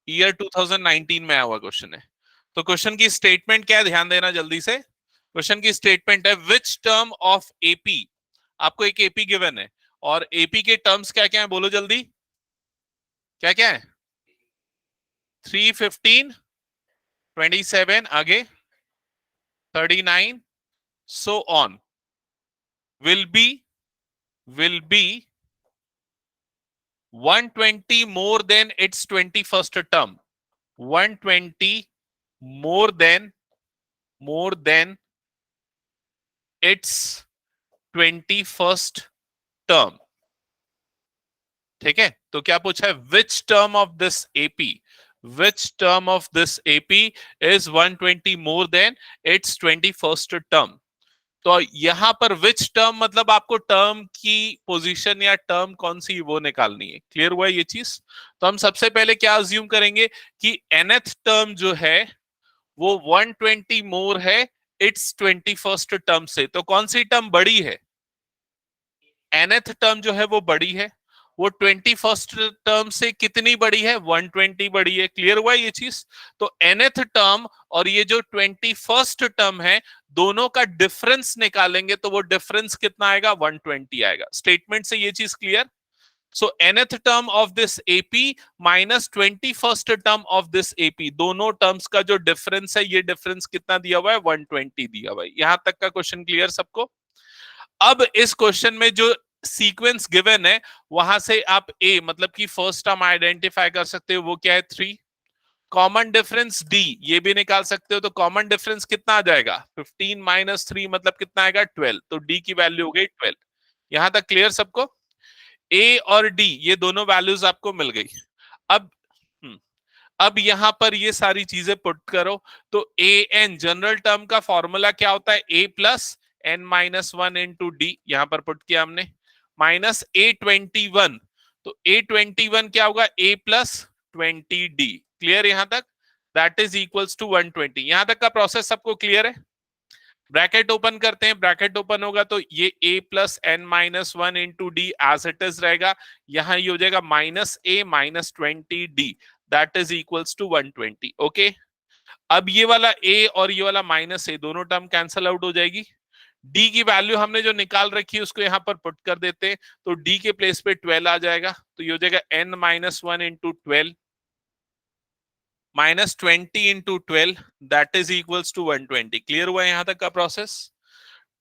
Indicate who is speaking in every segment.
Speaker 1: Year 2019 में आया हुआ क्वेश्चन है। तो क्वेश्चन की स्टेटमेंट क्या है, ध्यान देना जल्दी से। क्वेश्चन की स्टेटमेंट है विच टर्म ऑफ एपी, आपको एक एपी गिवन है और एपी के टर्म्स क्या क्या है, बोलो जल्दी, क्या क्या है? 315, 27, आगे 39, so on, will be 120 more than its 21st term, 120 more than its 21st term। ठीक है, तो क्या पूछा है, which term of this AP, which term of this AP is 120 more than it's 21st term. तो यहां पर विच टर्म मतलब आपको टर्म की पोजीशन या टर्म कौन सी वो निकालनी है। क्लियर हुआ ये चीज? तो हम सबसे पहले क्या अज्यूम करेंगे कि nth टर्म जो है वो 120 मोर है इट्स 21st टर्म से। तो कौन सी टर्म बड़ी है? nth टर्म जो है वो बड़ी है, वो 21st टर्म से कितनी बड़ी है? 120 बड़ी है। क्लियर हुआ ये चीज? तो nth टर्म और ये जो 21st टर्म है, दोनों का डिफरेंस निकालेंगे तो वो डिफरेंस कितना आएगा? 120 आएगा। स्टेटमेंट से ये चीज clear? So nth term of this AP minus 21st term of this AP, दोनों टर्म्स का जो डिफरेंस है, ये डिफरेंस कितना दिया हुआ है? 120 दिया हुआ है। यहां तक का क्वेश्चन क्लियर सबको? अब इस क्वेश्चन में जो सीक्वेंस गिवन है, वहां से आप ए मतलब कि फर्स्ट टर्म आइडेंटिफाई कर सकते हो, वो क्या है? 3। कॉमन डिफरेंस डी ये भी निकाल सकते हो, तो कॉमन डिफरेंस कितना आ जाएगा? 15 माइनस 3 मतलब कितना आएगा? 12। तो डी की वैल्यू हो गई 12। यहां तक क्लियर सबको? ए और डी ये दोनों वैल्यूज आपको मिल गई। अब अब यहां पर ये सारी चीजें पुट करो, तो ए एन जनरल टर्म का फॉर्मूला क्या होता है? A plus N minus one into D, यहां पर पुट किया हमने, माइनस A21। तो A21 क्या होगा? ए प्लस 20D। क्लियर यहां तक? That is equals to 120। यहां तक का प्रोसेस सबको क्लियर है? ब्रैकेट ओपन करते हैं, ब्रैकेट ओपन होगा तो ये a plus N minus one into d as it is रहेगा। यहां ये हो जाएगा minus a minus 20D, that is equals to 120। Okay, अब ये वाला a और ये वाला माइनस ए दोनों टर्म कैंसल आउट हो जाएगी। d की वैल्यू हमने जो निकाल रखी है उसको यहां पर पुट कर देते हैं, तो d के प्लेस पे 12 आ जाएगा, तो ये हो जाएगा n minus one into 12 minus 20 into 12, that is equals to 120। Clear हुआ यहां तक का प्रोसेस?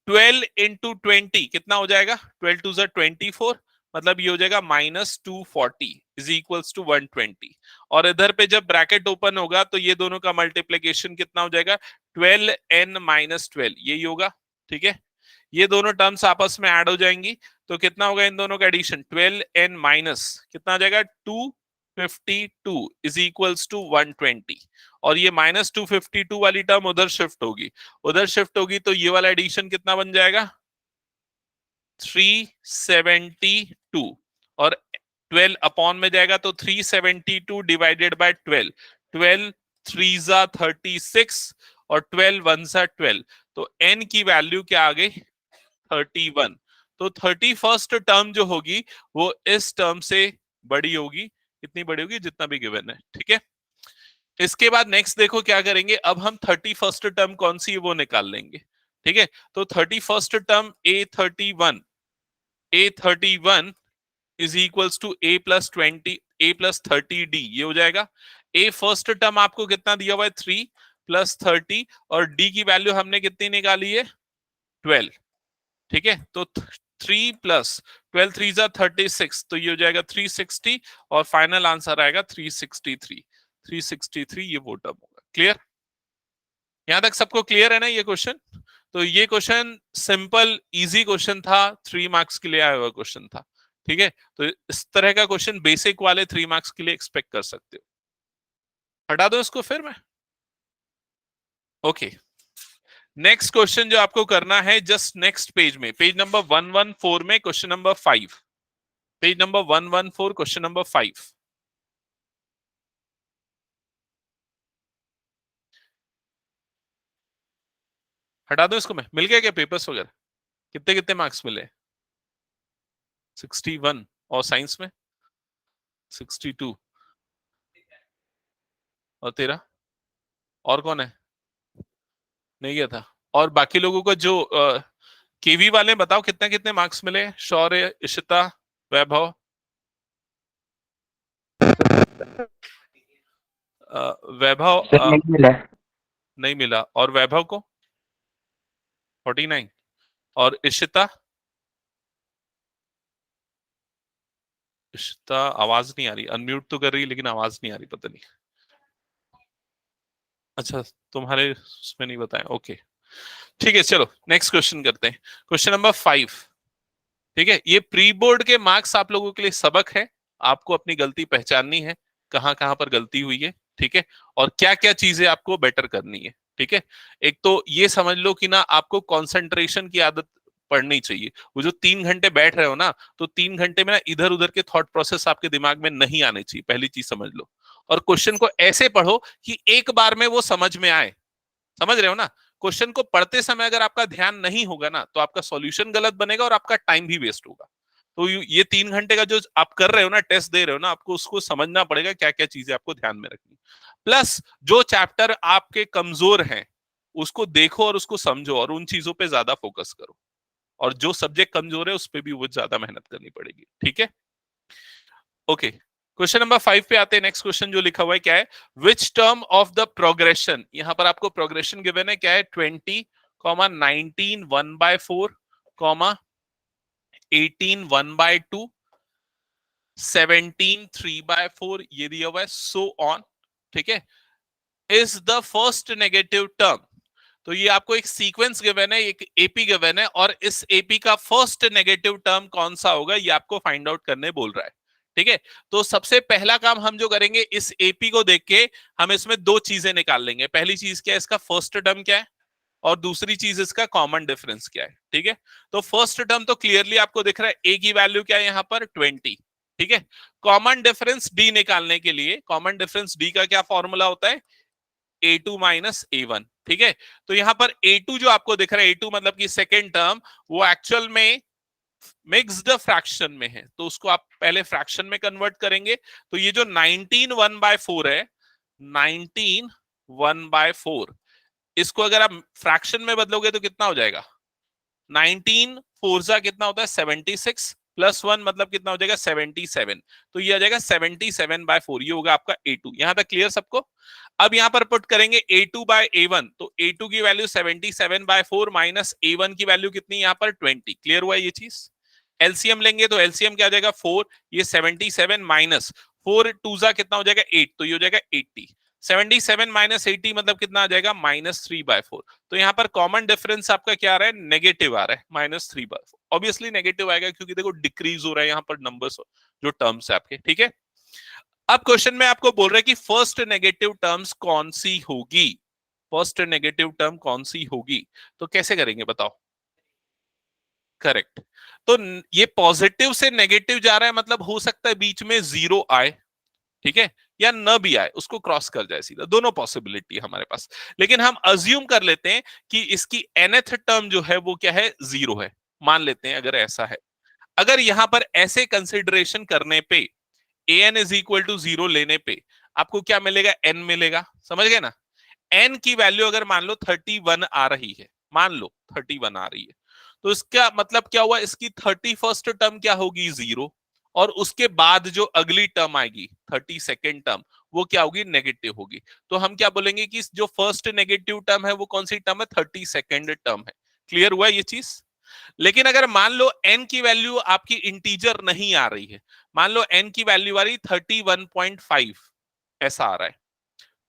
Speaker 1: 12 इंटू 20 कितना हो जाएगा? 12 टू ज़ा 24, मतलब ये हो जाएगा माइनस 240 इज इक्वल्स टू 120। और इधर पे जब ब्रैकेट ओपन होगा तो ये दोनों का मल्टीप्लीकेशन कितना हो जाएगा? 12n माइनस 12, यही होगा। ठीक है, ये दोनों टर्म्स आपस में ऐड हो जाएंगी, तो कितना होगा इन दोनों का एडिशन? 12n माइनस कितना आ जाएगा? 252 इज इक्वल्स टू 120। और ये माइनस 252 वाली टर्म उधर शिफ्ट होगी, उधर शिफ्ट होगी तो ये वाला एडिशन कितना बन जाएगा? 372। और 12 अपॉन में जाएगा तो 372 डिवाइडेड बाय 12, 12 3 जा 36 और 12 1 जा 12, तो n की वैल्यू क्या आ गई? 31। तो 31st टर्म जो होगी वो इस टर्म से बड़ी होगी। कितनी बड़ी होगी? जितना भी गिवन है। ठीक है, इसके बाद नेक्स्ट देखो क्या करेंगे, अब हम 31st टर्म कौन सी है वो निकाल लेंगे। ठीक है, तो 31st term A31 is equals to a plus 30D, ये हो जाएगा। ए फर्स्ट टर्म आपको कितना दिया हुआ है? 3 प्लस 30, और डी की वैल्यू हमने कितनी निकाली है? 12। ठीक है, तो 3 प्लस 12 3 जा 36, तो ये हो जाएगा 360, और फाइनल आंसर आएगा 363। 363 ये वो टर्म होगा। क्लियर? यहां तक सबको क्लियर है ना ये क्वेश्चन? तो ये क्वेश्चन सिंपल इजी क्वेश्चन था, 3 मार्क्स के लिए आया हुआ क्वेश्चन था। ठीक है, तो इस तरह का क्वेश्चन बेसिक वाले 3 मार्क्स के लिए एक्सपेक्ट कर सकते हो। हटा दो इसको फिर मैं। ओके, नेक्स्ट क्वेश्चन जो आपको करना है, जस्ट नेक्स्ट पेज में, पेज नंबर 114 में question number 5, page number 114 question number 5। हटा दो इसको मैं। मिल गया क्या पेपर्स वगैरह? कितने कितने मार्क्स मिले? 61, और साइंस में 62। और तेरा? और कौन है? नहीं गया था। और बाकी लोगों को जो केवी वाले बताओ कितने कितने मार्क्स मिले? शौर्य, इशिता, वैभव? वैभव
Speaker 2: सर नहीं मिला।
Speaker 1: नहीं मिला। और वैभव को 49। और इशिता? इशिता आवाज नहीं आ रही, अनम्यूट तो कर रही है लेकिन आवाज नहीं आ रही, पता नहीं। अच्छा, तुम्हारे उसमें नहीं बताया, ओके। ठीक है, चलो नेक्स्ट क्वेश्चन करते हैं। Question number 5। ठीक है, ये प्री बोर्ड के मार्क्स आप लोगों के लिए सबक है। आपको अपनी गलती पहचाननी है, कहां कहां पर गलती हुई है। ठीक है, और क्या क्या चीजें आपको बेटर करनी है। ठीक है, एक तो ये समझ लो कि ना आपको कंसंट्रेशन की आदत पड़नी चाहिए। वो जो 3 घंटे बैठ रहे हो ना, तो 3 घंटे में ना इधर उधर के थॉट प्रोसेस आपके दिमाग में नहीं आने चाहिए, पहली चीज समझ लो। और क्वेश्चन को ऐसे पढ़ो कि एक बार में वो समझ में आए। समझ रहे हो ना? क्वेश्चन को पढ़ते समय अगर आपका ध्यान नहीं होगा ना, तो आपका सॉल्यूशन गलत बनेगा और आपका टाइम भी वेस्ट होगा। तो ये 3 घंटे का जो आप कर रहे हो ना, टेस्ट दे रहे हो ना, आपको उसको समझना पड़ेगा क्या क्या चीजें आपको ध्यान में रखनी। प्लस जो चैप्टर आपके कमजोर हैं उसको देखो और उसको समझो और उन चीजों पे ज्यादा फोकस करो। और जो सब्जेक्ट कमजोर है उस पर भी वो ज्यादा मेहनत करनी पड़ेगी। ठीक है, ओके। क्वेश्चन नंबर 5 पे आते हैं। नेक्स्ट क्वेश्चन जो लिखा हुआ है क्या है? Which term of the progression, यहां पर आपको प्रोग्रेशन गिवन है क्या है? 20, 19 1/4, 18 1/2, 17 3/4, ये दिया हुआ है, सो ऑन। ठीक है, is the first negative term. तो ये आपको एक सीक्वेंस गिवन है, एक एपी गिवन है, और इस एपी का फर्स्ट नेगेटिव टर्म कौन सा होगा ये आपको फाइंड आउट करने बोल रहा है। ठीक है, तो सबसे पहला काम हम जो करेंगे, इस एपी को देख के हम इसमें दो चीजें निकाल लेंगे। पहली चीज क्या है, इसका फर्स्ट टर्म क्या है, और दूसरी चीज इसका कॉमन डिफरेंस क्या है। ठीक है, तो फर्स्ट टर्म तो क्लियरली आपको दिख रहा है, ए की वैल्यू क्या है यहाँ पर? 20। ठीक है, कॉमन डिफरेंस डी निकालने के लिए, कॉमन डिफरेंस डी का क्या फॉर्मूला होता है? A2 minus A1। ठीक है, तो यहां पर A2 जो आपको दिख रहा है, A2 मतलब कि सेकेंड टर्म, वो एक्चुअल में मिक्स्ड फ्रैक्शन में है, तो उसको आप पहले फ्रैक्शन में कन्वर्ट करेंगे। तो ये जो 19 1/4 है, 19 1/4, इसको अगर आप फ्रैक्शन में बदलोगे तो कितना हो जाएगा? 19 फोर्जा कितना होता है? 76, प्लस 1 मतलब कितना हो जाएगा? 77। तो ये आ जाएगा 77/4, ये होगा आपका A2। यहां तक क्लियर सबको? अब यहां पर पुट करेंगे A2/A1, तो A2 की वैल्यू 77/4 माइनस A1 की वैल्यू कितनी यहां पर? 20। क्लियर हुआ ये चीज? एलसीएम लेंगे तो एलसीएम क्या आ जाएगा? 4, ये 77 माइनस 4 टूजा कितना हो जाएगा? 8, तो ये हो जाएगा 80। 77 माइनस 80 मतलब कितना आ जाएगा? -3/4। तो यहाँ पर कॉमन डिफरेंस आपका क्या आ रहा है? नेगेटिव आ रहा है, -3/4। ऑब्वियसली नेगेटिव आएगा क्योंकि देखो डिक्रीज हो रहा है यहाँ पर नंबर्स, जो टर्म्स है आपके। ठीक है, अब क्वेश्चन में आपको बोल रहे हैं कि फर्स्ट नेगेटिव टर्म्स कौन सी होगी, फर्स्ट नेगेटिव टर्म कौन सी होगी। तो कैसे करेंगे बताओ? करेक्ट, तो ये पॉजिटिव से नेगेटिव जा रहा है, मतलब हो सकता है बीच में जीरो आए। ठीक है, या न भी आए, उसको क्रॉस कर जाए सीधा, दोनों पॉसिबिलिटी हमारे पास। लेकिन हम अज्यूम कर लेते हैं कि इसकी nth टर्म जो है वो क्या है? जीरो है। मान लेते हैं अगर ऐसा है, अगर यहां पर ऐसे कंसिडरेशन करने पे an is equal to zero लेने पे आपको क्या मिलेगा? n मिलेगा। समझ गए ना? n की वैल्यू अगर मान लो 31 आ रही है, मान लो 31 आ रही है, तो इसका मतलब क्या हुआ? इसकी 31st टर्म क्या होगी? जीरो। और उसके बाद जो अगली टर्म आएगी 32nd टर्म, वो क्या होगी? नेगेटिव होगी। तो हम क्या बोलेंगे कि जो फर्स्ट नेगेटिव टर्म है वो कौन सी टर्म है? 32nd टर्म है। क्लियर हुआ ये चीज? लेकिन अगर मान लो n की वैल्यू आपकी इंटीजर नहीं आ रही है, मान लो n की वैल्यू आ रही 31.5, ऐसा आ रहा है,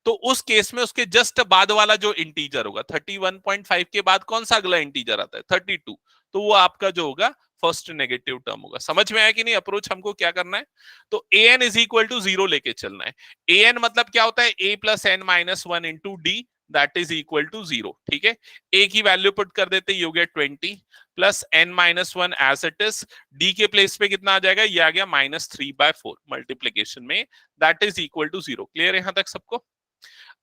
Speaker 1: तो उस केस में उसके जस्ट बाद वाला जो इंटीजर होगा 31.5 के बाद कौन सा अगला इंटीजर आता है? 32, तो वो आपका जो होगा फर्स्ट नेगेटिव टर्म होगा। समझ में आया कि नहीं? अप्रोच हमको क्या करना है, तो A N is equal to zero लेके चलना है। ए एन मतलब क्या होता है? a plus N minus one into d, that is equal to zero. ठीक है, a की वैल्यू पुट कर देते, ये हो गया 20 plus n minus one as it is, d के प्लेस पे कितना आ जाएगा? ये आ गया -3/4 मल्टीप्लीकेशन में, that is equal to zero. Clear है यहां तक सबको?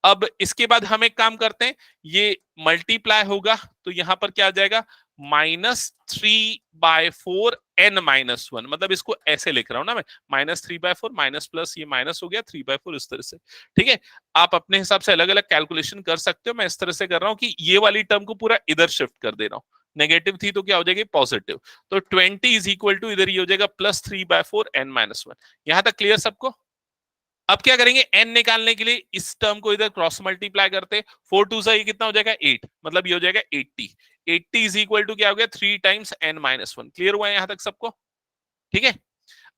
Speaker 1: अब इसके बाद हम एक काम करते हैं, ये मल्टीप्लाई होगा तो यहां पर क्या आ जाएगा? -3/4n-1, मतलब इसको ऐसे लिख रहा हूं ना मैं, -3/4 माइनस प्लस ये माइनस हो गया 3/4 इस तरह से। ठीक है, आप अपने हिसाब से अलग अलग कैलकुलेशन कर सकते हो, मैं इस तरह से कर रहा हूं कि ये वाली टर्म को पूरा इधर शिफ्ट कर दे रहा हूं, नेगेटिव थी तो क्या हो जाएगी पॉजिटिव, तो 20 इज इक्वल टू इधर ये हो जाएगा +3/4n-1। यहां तक क्लियर सबको? अब क्या करेंगे, n निकालने के लिए इस टर्म को इधर क्रॉस मल्टीप्लाई करते, 4 2 ये कितना हो जाएगा 8, मतलब ये हो जाएगा 80। 80 इज इक्वल टू क्या हो गया 3 टाइम्स n-1। क्लियर हुआ है यहां तक सबको? ठीक है,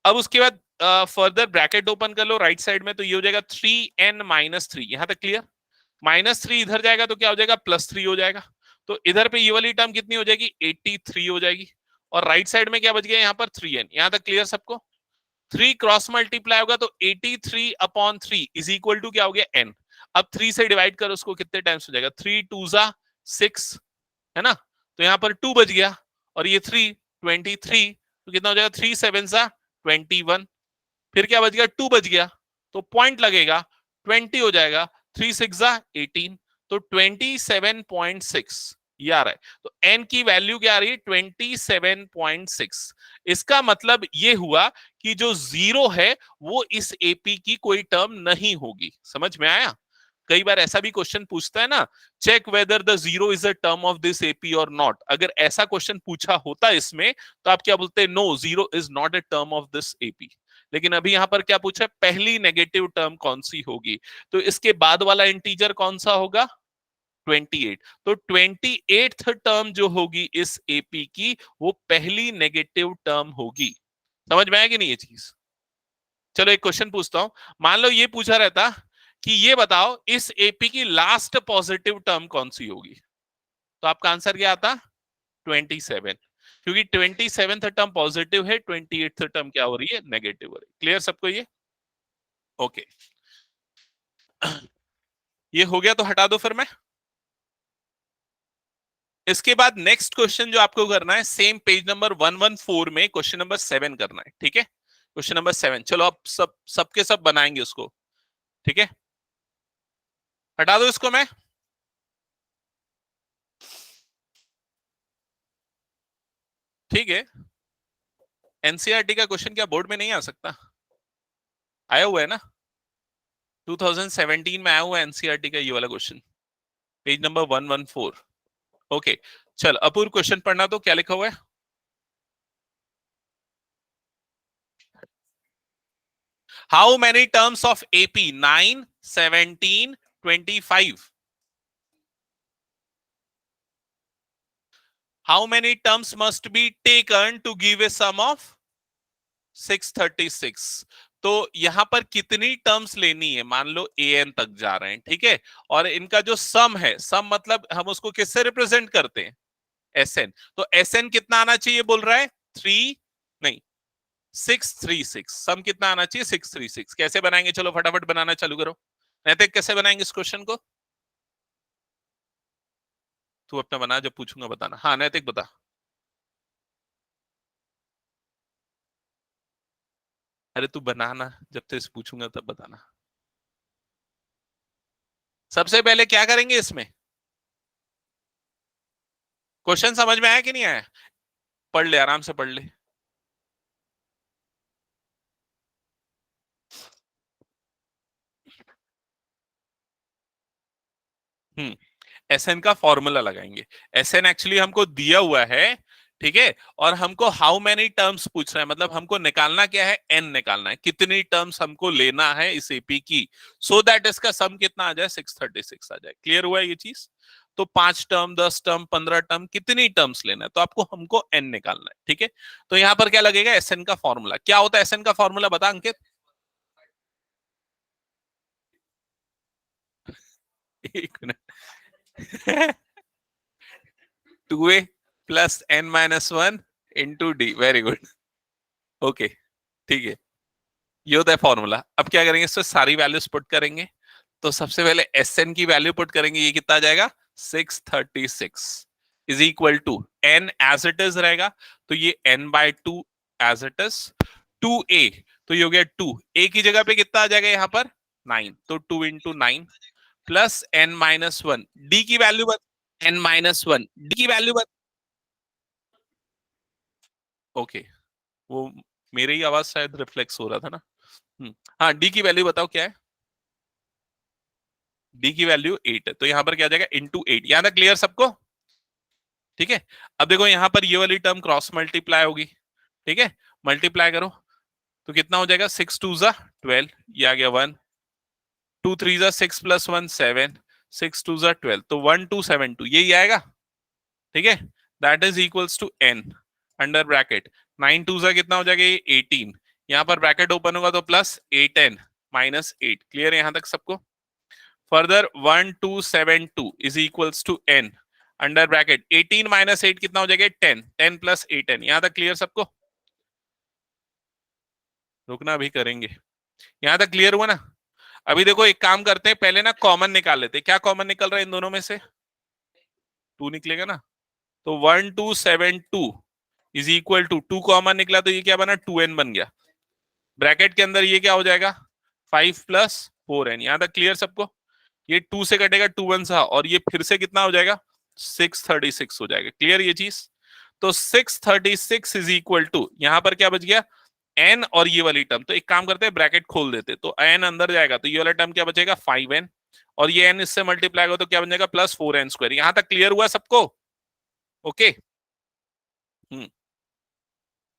Speaker 1: अब उसके बाद फर्दर ब्रैकेट ओपन कर लो राइट साइड में, तो ये हो जाएगा 3n-3। यहां तक क्लियर? -3 इधर जाएगा तो क्या हो जाएगा +3 हो जाएगा, तो इधर पे ये वाली टर्म कितनी हो जाएगी 83 हो जाएगी, और राइट साइड में क्या बच गया यहाँ पर 3n। यहां तक क्लियर सबको? 3 क्रॉस मल्टीप्लाई होगा तो 83/3 इज इक्वल टू क्या हो गया n। अब 3 से डिवाइड करो उसको, कितने टाइम्स हो जाएगा, 3 2 6 है ना, तो यहां पर 2 बच गया, और ये 3 23, तो कितना हो जाएगा 3 7 21, फिर क्या बच गया 2 बच गया, तो पॉइंट लगेगा 20 हो जाएगा, 3 6 18, तो 27.6 ये आ रहा है, तो n की वैल्यू क्या आ रही है 27.6। इसका मतलब ये हुआ कि जो जीरो है वो इस एपी की कोई टर्म नहीं होगी। समझ में आया? कई बार ऐसा भी क्वेश्चन पूछता है ना, check whether the zero is a term of this AP और नॉट। अगर ऐसा क्वेश्चन पूछा होता इसमें तो आप क्या बोलते, no zero is not a term of this AP. लेकिन अभी यहां पर क्या पूछा, पहली नेगेटिव टर्म कौन सी होगी, तो इसके बाद वाला इंटीजर कौन सा होगा 28, तो 28th टर्म जो होगी इस एपी की वो पहली नेगेटिव टर्म होगी। समझ में आया कि नहीं ये चीज? चलो एक क्वेश्चन पूछता हूं, मान लो ये पूछा रहता कि ये बताओ इस एपी की लास्ट पॉजिटिव टर्म कौन सी होगी, तो आपका आंसर क्या आता 27, क्योंकि 27th टर्म पॉजिटिव है, 28th टर्म क्या हो रही है नेगेटिव हो रही है। क्लियर सबको ये? ओके ये हो गया तो हटा दो फिर मैं। इसके बाद नेक्स्ट क्वेश्चन जो आपको करना है सेम पेज नंबर 114 में क्वेश्चन नंबर 7 करना है। ठीक है, क्वेश्चन नंबर 7, चलो अब सबके सब बनाएंगे उसको। ठीक है, हटा दो इसको मैं। ठीक है, एनसीईआरटी का क्वेश्चन क्या बोर्ड में नहीं आ सकता? आया हुआ है ना, 2017 में आया हुआ है एनसीईआरटी का ये वाला क्वेश्चन, पेज नंबर 114। ओके, चल अपूर्व क्वेश्चन पढ़ना, तो क्या लिखा हुआ है? How many terms of AP 9 17 25? How many terms must be taken to give a sum of 636? तो यहां पर कितनी टर्म्स लेनी है, मान लो an तक जा रहे हैं, ठीक है, और इनका जो सम है, सम मतलब हम उसको किससे रिप्रेजेंट करते हैं, एसएन, तो एसएन कितना आना चाहिए बोल रहा है 3 नहीं 636, सम कितना आना चाहिए 636। कैसे बनाएंगे, चलो फटाफट बनाना चालू करो। नैतिक कैसे बनाएंगे इस क्वेश्चन को? तू अपना बना, जब पूछूंगा बताना। हाँ नैतिक बता। अरे तू बनाना, जब तेरे पूछूंगा तब बताना। सबसे पहले क्या करेंगे इसमें, क्वेश्चन समझ में आया कि नहीं आया? पढ़ ले, आराम से पढ़ ले। एसएन का फॉर्मूला लगाएंगे। एसएन एक्चुअली हमको दिया हुआ है, ठीक है, और हमको हाउ मेनी टर्म्स पूछ रहा है, मतलब हमको निकालना क्या है, एन निकालना है, कितनी टर्म्स हमको लेना है इस एपी की, सो दैट इसका सम कितना आ जाए 636 आ जाए। क्लियर हुआ है ये चीज? तो 5 टर्म 10 टर्म 15 टर्म कितनी टर्म्स लेना है, तो आपको हमको एन निकालना है। ठीक है, तो यहां पर क्या लगेगा, एसएन का फॉर्मूला क्या होता है, एसएन का फॉर्मूला बता अंकित। एक minute 2a plus n-1 into D, very good. Okay, ठीक है, ये होता है फॉर्मूला। अब क्या करेंगे, इससे सारी वैल्यूज पुट करेंगे, तो सबसे पहले एस एन की वैल्यू पुट करेंगे, ये कितना आ जाएगा 636 is equal to n as it is रहेगा, तो ये n/2 as it is, 2a, तो ये हो गया 2 a की जगह पे कितना आ जाएगा यहाँ पर 9, तो 2 इंटू 9 प्लस n-1, डी की वैल्यू n-1, डी की वैल्यू ओके, वो मेरे ही आवाज शायद रिफ्लेक्स हो रहा था ना। हाँ, डी की वैल्यू बताओ क्या है। डी की वैल्यू 8 है, तो यहां पर क्या आ जाएगा, इंटू 8। यहां तक क्लियर सबको? ठीक है। अब देखो यहां पर ये वाली टर्म क्रॉस मल्टीप्लाई होगी, ठीक है, मल्टीप्लाई करो तो कितना हो जाएगा, 6 2 जा 12, ये आ गया 1, 2 3 जा 6 प्लस 1 7, 6 2 जा 12, तो 1272 यही आएगा, ठीक है। That is equals to n under bracket 9 2 जा कितना हो जाएगा, ये 18, यहां पर ब्रैकेट ओपन होगा तो प्लस 8n माइनस 8। क्लियर है यहां तक सबको? Further 1272 is equals to n under bracket 18 minus 8 कितना हो जाएगा, 10, 10 प्लस 8n। यहां तक क्लियर सबको? रुकना भी करेंगे। यहां तक क्लियर हुआ ना? अभी देखो एक काम करते हैं, पहले ना कॉमन निकाल लेते हैं। क्या कॉमन निकल रहा है इन दोनों में से? 2 निकलेगा ना, तो 1272 इज इक्वल टू 2 कॉमन निकला तो ये क्या बना, 2n बन गया। ब्रैकेट के अंदर ये क्या हो जाएगा, 5 प्लस 4n। यहां तक क्लियर सबको? ये 2 से कटेगा 2 1 सा, और ये फिर से कितना हो जाएगा, 636 हो जाएगा। क्लियर ये चीज? तो 636 इज इक्वल टू, यहां पर क्या बच गया, n और ये वाली टर्म। तो एक काम करते हैं, ब्रैकेट खोल देते, तो n अंदर जाएगा तो ये वाला टर्म क्या बचेगा, 5n, और ये n इससे मल्टीप्लाई होगा तो क्या बन जाएगा, प्लस 4n स्क्वायर। यहां तक क्लियर हुआ सबको? ओके। हम्म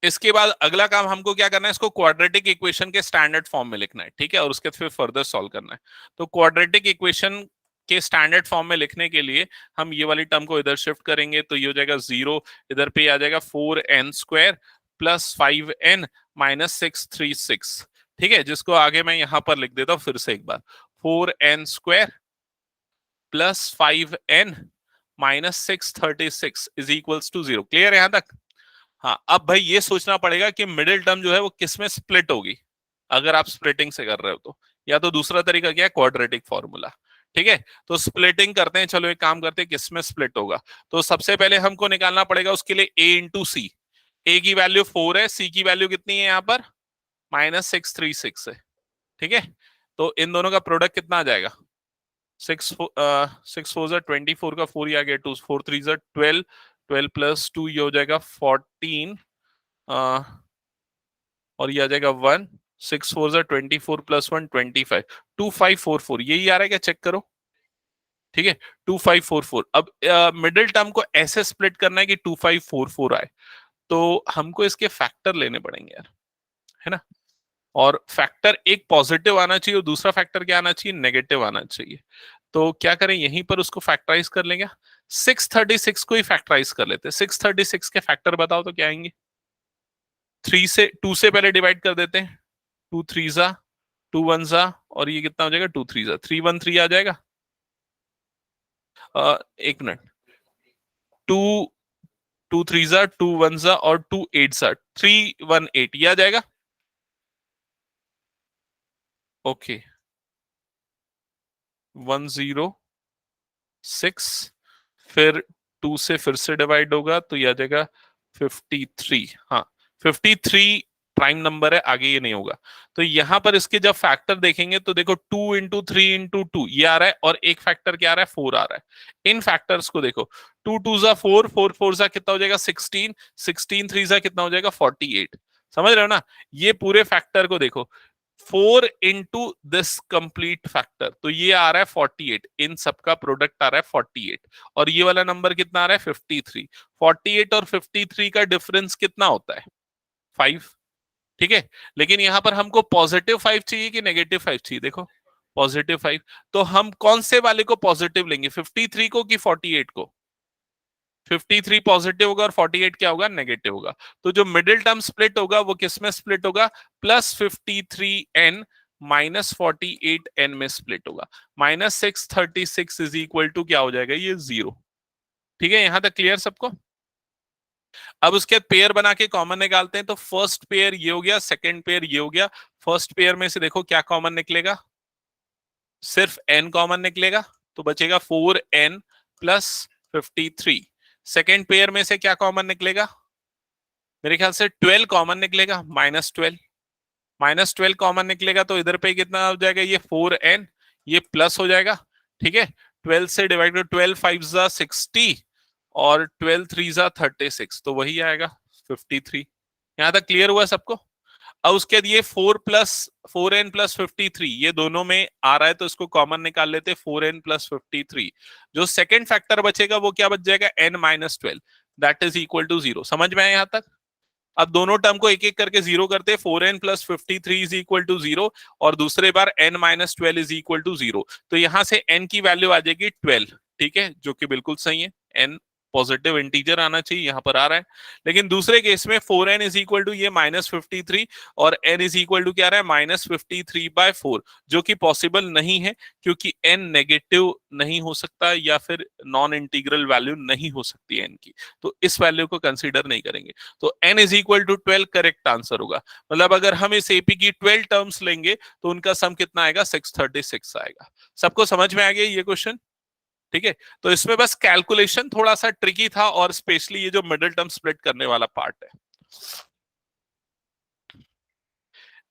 Speaker 1: इसके बाद अगला काम हमको क्या करना है, इसको क्वाड्रेटिक इक्वेशन के स्टैंडर्ड फॉर्म में लिखना है, ठीक है, और उसके फिर फर्दर सॉल्व करना है। तो क्वाड्रेटिक इक्वेशन के स्टैंडर्ड फॉर्म में लिखने के लिए हम ये वाली टर्म को इधर शिफ्ट करेंगे, तो ये हो जाएगा 0, इधर पे आ जाएगा 4n square plus 5n minus 636, ठीक है, जिसको आगे मैं यहां पर लिख देता हूं फिर से एक बार, 4n square plus 5n minus 636 is equals to 0। Clear है यहां तक? हाँ, अब भाई ये सोचना पड़ेगा कि मिडिल टर्म जो है वो किस में स्प्लिट होगी, अगर आप स्प्लिटिंग से कर रहे हो तो। या तो दूसरा तरीका क्या है, क्वाड्रेटिक फॉर्मूला, ठीक है। तो स्प्लिटिंग करते हैं, चलो एक काम करते हैं, किस में स्प्लिट होगा। तो सबसे पहले हमको निकालना पड़ेगा उसके लिए a इंटू सी। ए की वैल्यू 4 है, सी की वैल्यू कितनी है यहाँ पर, -636 है, ठीक है। तो इन दोनों का प्रोडक्ट कितना आ जाएगा, 6 4 जा 24 का 4 ही आ गया, 2 4 3 जा 12, 12 प्लस 2 ये हो जाएगा 14, और ये आ जाएगा 1, 6 4 जा 24 प्लस 1 25, 2544 यही आ रहा है क्या, चेक करो, ठीक है, 2544। अब मिडिल टर्म को ऐसे स्प्लिट करना है कि 2544 आए, तो हमको इसके फैक्टर लेने पड़ेंगे यार, है ना। और फैक्टर एक पॉजिटिव आना चाहिए और दूसरा फैक्टर क्या आना चाहिए, नेगेटिव आना चाहिए। तो क्या करें, यहीं पर उसको फैक्टराइज कर लेंगे, 636 को ही फैक्टराइज कर लेते हैं। 636 के फैक्टर बताओ तो क्या आएंगे, 3 से 2 से पहले डिवाइड कर देते हैं, 2 3 जा 2 1 जा, और ये कितना हो जाएगा, 2 3 जा 3 1 3 आ जाएगा। एक मिनट, 2 2 3 जा 2 1 जा और 2 8 जा 3 1 8 ये आ जाएगा। ओके, 106, फिर 2 से फिर से डिवाइड होगा तो ये आ जाएगा 53। हाँ, 53 प्राइम नंबर है, आगे ये नहीं होगा। तो यहां पर इसके जब फैक्टर देखेंगे तो देखो 2 इंटू 3 इंटू 2 ये आ रहा है, और एक फैक्टर क्या आ रहा है, 4 आ रहा है। इन फैक्टर्स को देखो, 2 2 जा 4, 4 4 जा कितना हो जाएगा 16, 16 3 जा कितना हो जाएगा 48। समझ रहे हो ना? ये पूरे फैक्टर को देखो, 4 इंटू दिस कंप्लीट फैक्टर, तो ये आ रहा है 48, इन सबका प्रोडक्ट आ रहा है 48, और ये वाला नंबर कितना आ रहा है 53। 48 और 53 का डिफरेंस कितना होता है, 5, ठीक है। लेकिन यहां पर हमको पॉजिटिव 5 चाहिए कि नेगेटिव 5 चाहिए, देखो पॉजिटिव 5, तो हम कौन से वाले को पॉजिटिव लेंगे, 53 को कि 48 को? 53 पॉजिटिव होगा और 48 क्या होगा, नेगेटिव होगा। तो जो मिडिल टर्म स्प्लिट होगा वो किस में स्प्लिट होगा, +53n -48n में स्प्लिट होगा। -636 इज इक्वल टू क्या हो जाएगा, ये 0। ठीक है, यहां तक क्लियर सबको? अब उसके बाद पेयर बना के कॉमन निकालते हैं, तो फर्स्ट पेयर ये हो गया, सेकंड पेयर ये हो गया। फर्स्ट पेयर में से देखो क्या कॉमन निकलेगा, सिर्फ n कॉमन निकलेगा, तो बचेगा 4n प्लस 53। सेकेंड पेयर में से क्या कॉमन निकलेगा, मेरे ख्याल से 12 कॉमन निकलेगा, -12, -12 कॉमन निकलेगा, तो इधर पे कितना हो जाएगा, ये 4n, ये प्लस हो जाएगा, ठीक है। 12 से डिवाइड करो, 12 5 जा 60 और 12 3 जा 36, तो वही आएगा 53। यहां तक क्लियर हुआ सबको? अब उसके बाद ये 4+4n+53 ये दोनों में आ रहा है तो इसको कॉमन निकाल लेते, 4n+53। जो सेकंड फैक्टर बचेगा वो क्या बच जाएगा, n-12, that is equal to 0। समझ में आया यहां तक? अब दोनों टर्म को एक एक करके जीरो करते, 4n+53 इज इक्वल टू 0 और दूसरे बार n-12 इज इक्वल टू 0। तो यहां से n की वैल्यू आ जाएगी 12, ठीक है, जो कि बिल्कुल सही है। n पॉजिटिव इंटीजर आना चाहिए, यहां पर आ रहा है। लेकिन दूसरे केस में 4n इज इक्वल टू ये -53 और n इज इक्वल टू क्या आ रहा है, -53/4, जो कि पॉसिबल नहीं है क्योंकि n नेगेटिव नहीं हो सकता या फिर नॉन इंटीग्रल वैल्यू नहीं हो सकती है n की, तो इस वैल्यू को कंसीडर नहीं करेंगे। तो n is equal to 12 correct answer होगा। मतलब अगर हम इस एपी की 12 टर्म्स लेंगे तो उनका सम कितना आएगा, 636 आएगा। सबको समझ में आ गया ये क्वेश्चन? ठीक है, तो इसमें बस कैलकुलेशन थोड़ा सा ट्रिकी था और स्पेशली ये जो मिडिल टर्म स्प्लिट करने वाला पार्ट है।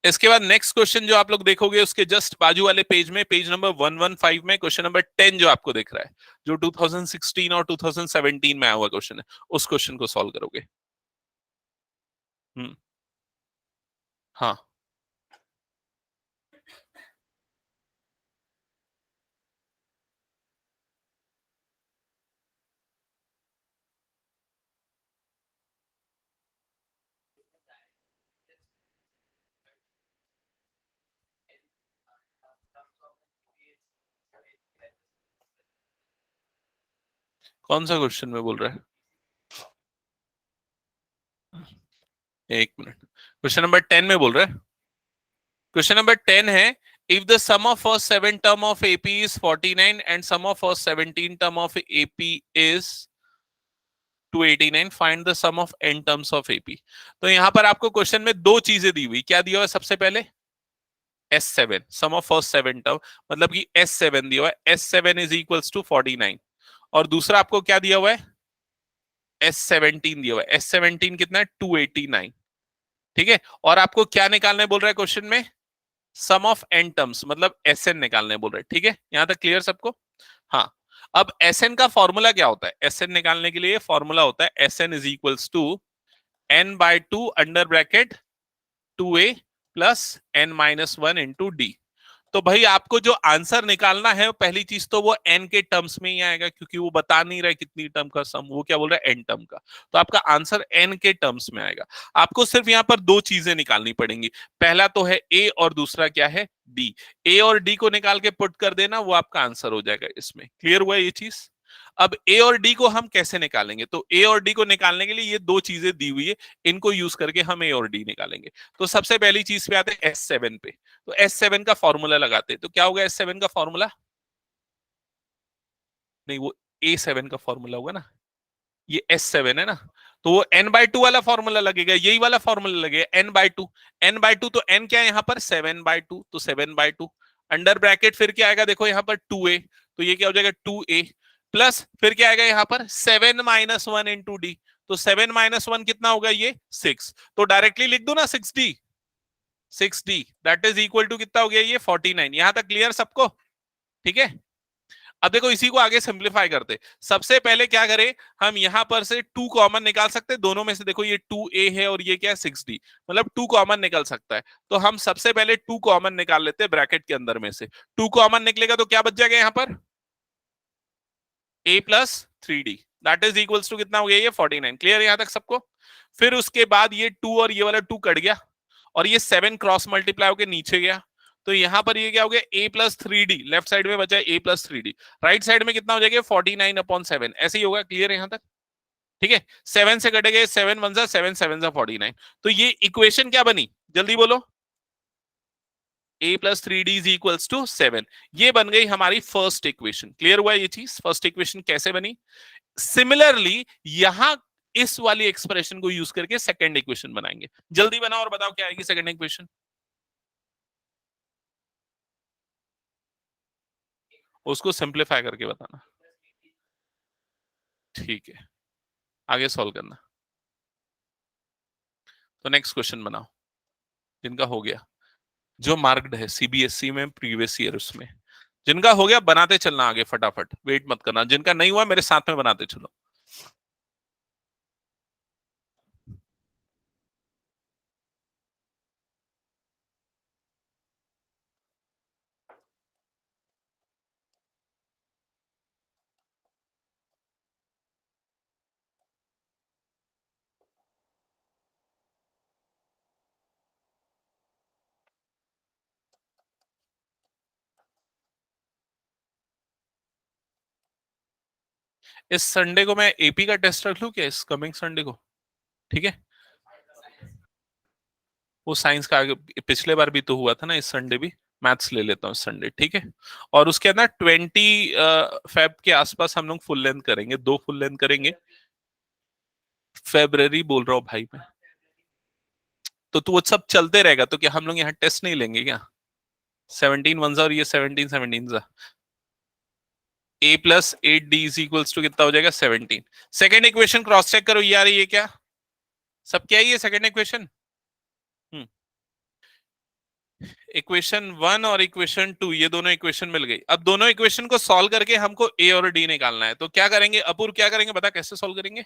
Speaker 1: इसके बाद नेक्स्ट क्वेश्चन जो आप लोग देखोगे उसके जस्ट बाजू वाले पेज में, पेज नंबर 115 में क्वेश्चन नंबर 10 जो आपको दिख रहा है, जो 2016 और 2017 में आया हुआ क्वेश्चन है, उस क्वेश्चन को सॉल्व करोगे। हाँ, कौन सा क्वेश्चन में बोल रहा है? एक मिनट, क्वेश्चन नंबर 10 में बोल रहा है। क्वेश्चन नंबर 10 है, if the sum of first 7 term of AP is 49 and sum of first 17 term of AP is 289, find the sum of n terms of AP. तो यहां पर आपको क्वेश्चन में दो चीजें दी हुई, क्या दिया हुआ है सबसे पहले, S7 sum of first 7 term, मतलब कि S7 दिया हुआ है, S7 इज इक्वल्स टू 49। और दूसरा आपको क्या दिया हुआ है, S17 दिया हुआ है, S17 कितना है, 289, ठीक है। और आपको क्या निकालने बोल रहा है क्वेश्चन में, सम ऑफ n टर्म्स, मतलब Sn निकालने बोल रहे हैं, ठीक है, यहां तक क्लियर सबको? हाँ, अब Sn का फॉर्मूला क्या होता है, Sn निकालने के लिए फॉर्मूला होता है Sn is equals to n/2 under bracket 2a plus n-1 into d. तो भाई आपको जो आंसर निकालना है पहली चीज तो वो n के टर्म्स में ही आएगा, क्योंकि वो बता नहीं रहा है कितनी टर्म का सम, वो क्या बोल रहा है, n टर्म का। तो आपका आंसर n के टर्म्स में आएगा। आपको सिर्फ यहाँ पर दो चीजें निकालनी पड़ेंगी, पहला तो है a और दूसरा क्या है, d। a और d को निकाल के पुट कर देना, वो आपका आंसर हो जाएगा इसमें। क्लियर हुआ ये चीज? अब ए और डी को हम कैसे निकालेंगे, तो ए और डी को निकालने के लिए ये दो चीजें दी हुई है, इनको यूज करके हम ए और डी निकालेंगे। तो सबसे पहली चीज पे आते हैं S7 पे, तो S7 का फॉर्मूला लगाते हैं। तो क्या होगा S7 का फॉर्मूला, नहीं वो A7 का फॉर्मूला होगा ना, ये S7 है ना, तो वो n/2 वाला फॉर्मूला लगेगा, यही वाला फॉर्मूला लगेगा n/2। n/2 तो n क्या है यहाँ पर, 7/2, तो 7/2 अंडर ब्रैकेट फिर क्या आएगा, देखो यहाँ पर 2a, तो ये क्या हो जाएगा 2a प्लस फिर क्या आएगा यहाँ पर 7-1 इंटू डी। तो 7-1 कितना होगा, ये 6। तो डायरेक्टली लिख दो ना 6d, 6d that is equal to कितना हो गया, ये 49। यहां तक क्लियर सबको? ठीक है, अब देखो इसी को आगे सिंप्लीफाई करते। सबसे पहले क्या करें, हम यहां पर से 2 कॉमन निकाल सकते हैं दोनों में से। देखो ये 2a है और ये क्या है 6d, मतलब 2 कॉमन निकल सकता है। तो हम सबसे पहले 2 कॉमन निकाल लेते हैं ब्रैकेट के अंदर में से। 2 कॉमन निकलेगा तो क्या बच जाएगा यहाँ पर, a+3d that is equals to कितना हो गया, ये 49। क्लियर यहां तक सबको? फिर उसके बाद ये 2 और ये वाला 2 कट गया और ये 7 क्रॉस मल्टीप्लाई होकर नीचे गया। तो यहां पर ये क्या हो गया, a+3d, लेफ्ट साइड में बचा a+3d, राइट साइड में कितना हो जाएगा 49/7, ऐसे ही होगा। क्लियर यहां तक? ठीक है, 7 से कटेगा 7 1 7 7 49। तो ये इक्वेशन क्या बनी, जल्दी बोलो, a+3d इज इक्वल्स टू 7। ये बन गई हमारी फर्स्ट इक्वेशन। क्लियर हुआ ये चीज, फर्स्ट इक्वेशन कैसे बनी? सिमिलरली यहां इस वाली एक्सप्रेशन को यूज करके सेकंड इक्वेशन बनाएंगे। जल्दी बनाओ और बताओ क्या आएगी सेकंड इक्वेशन। उसको सिंप्लीफाई करके बताना। ठीक है, आगे सॉल्व करना। तो नेक्स्ट क्वेश्चन बनाओ, जिनका हो गया, जो मार्क्ड है सीबीएसई में प्रीवियस ईयर, उसमें जिनका हो गया बनाते चलना आगे फटाफट, वेट मत करना। जिनका नहीं हुआ मेरे साथ में बनाते चलो। इस संडे को मैं एपी का टेस्ट रख लूं क्या, इस कमिंग संडे को? ठीक है, वो साइंस का आगे पिछले बार भी तो हुआ था ना, इस संडे भी मैथ्स ले लेता हूँ इस संडे, ठीक है। और उसके अंदर 20 फेब के आसपास हम लोग फुल लेंथ करेंगे, 2 फुल लेंथ करेंगे। फेब्रवरी बोल रहा हूँ भाई मैं। तो वो सब चलते रहेगा, तो क्या हम लोग यहाँ टेस्ट नहीं लेंगे क्या? 17 वन और ये 17 जा, a+8d इज इक्वल्स टू कितना हो जाएगा? 17। सेकेंड इक्वेशन क्रॉस चेक करो यार, ये क्या सब क्या है ये सेकेंड इक्वेशन? इक्वेशन 1 और इक्वेशन 2, ये दोनों इक्वेशन मिल गई। अब दोनों इक्वेशन को सॉल्व करके हमको ए और डी निकालना है, तो क्या करेंगे अपूर्व, क्या करेंगे बता, कैसे सॉल्व करेंगे?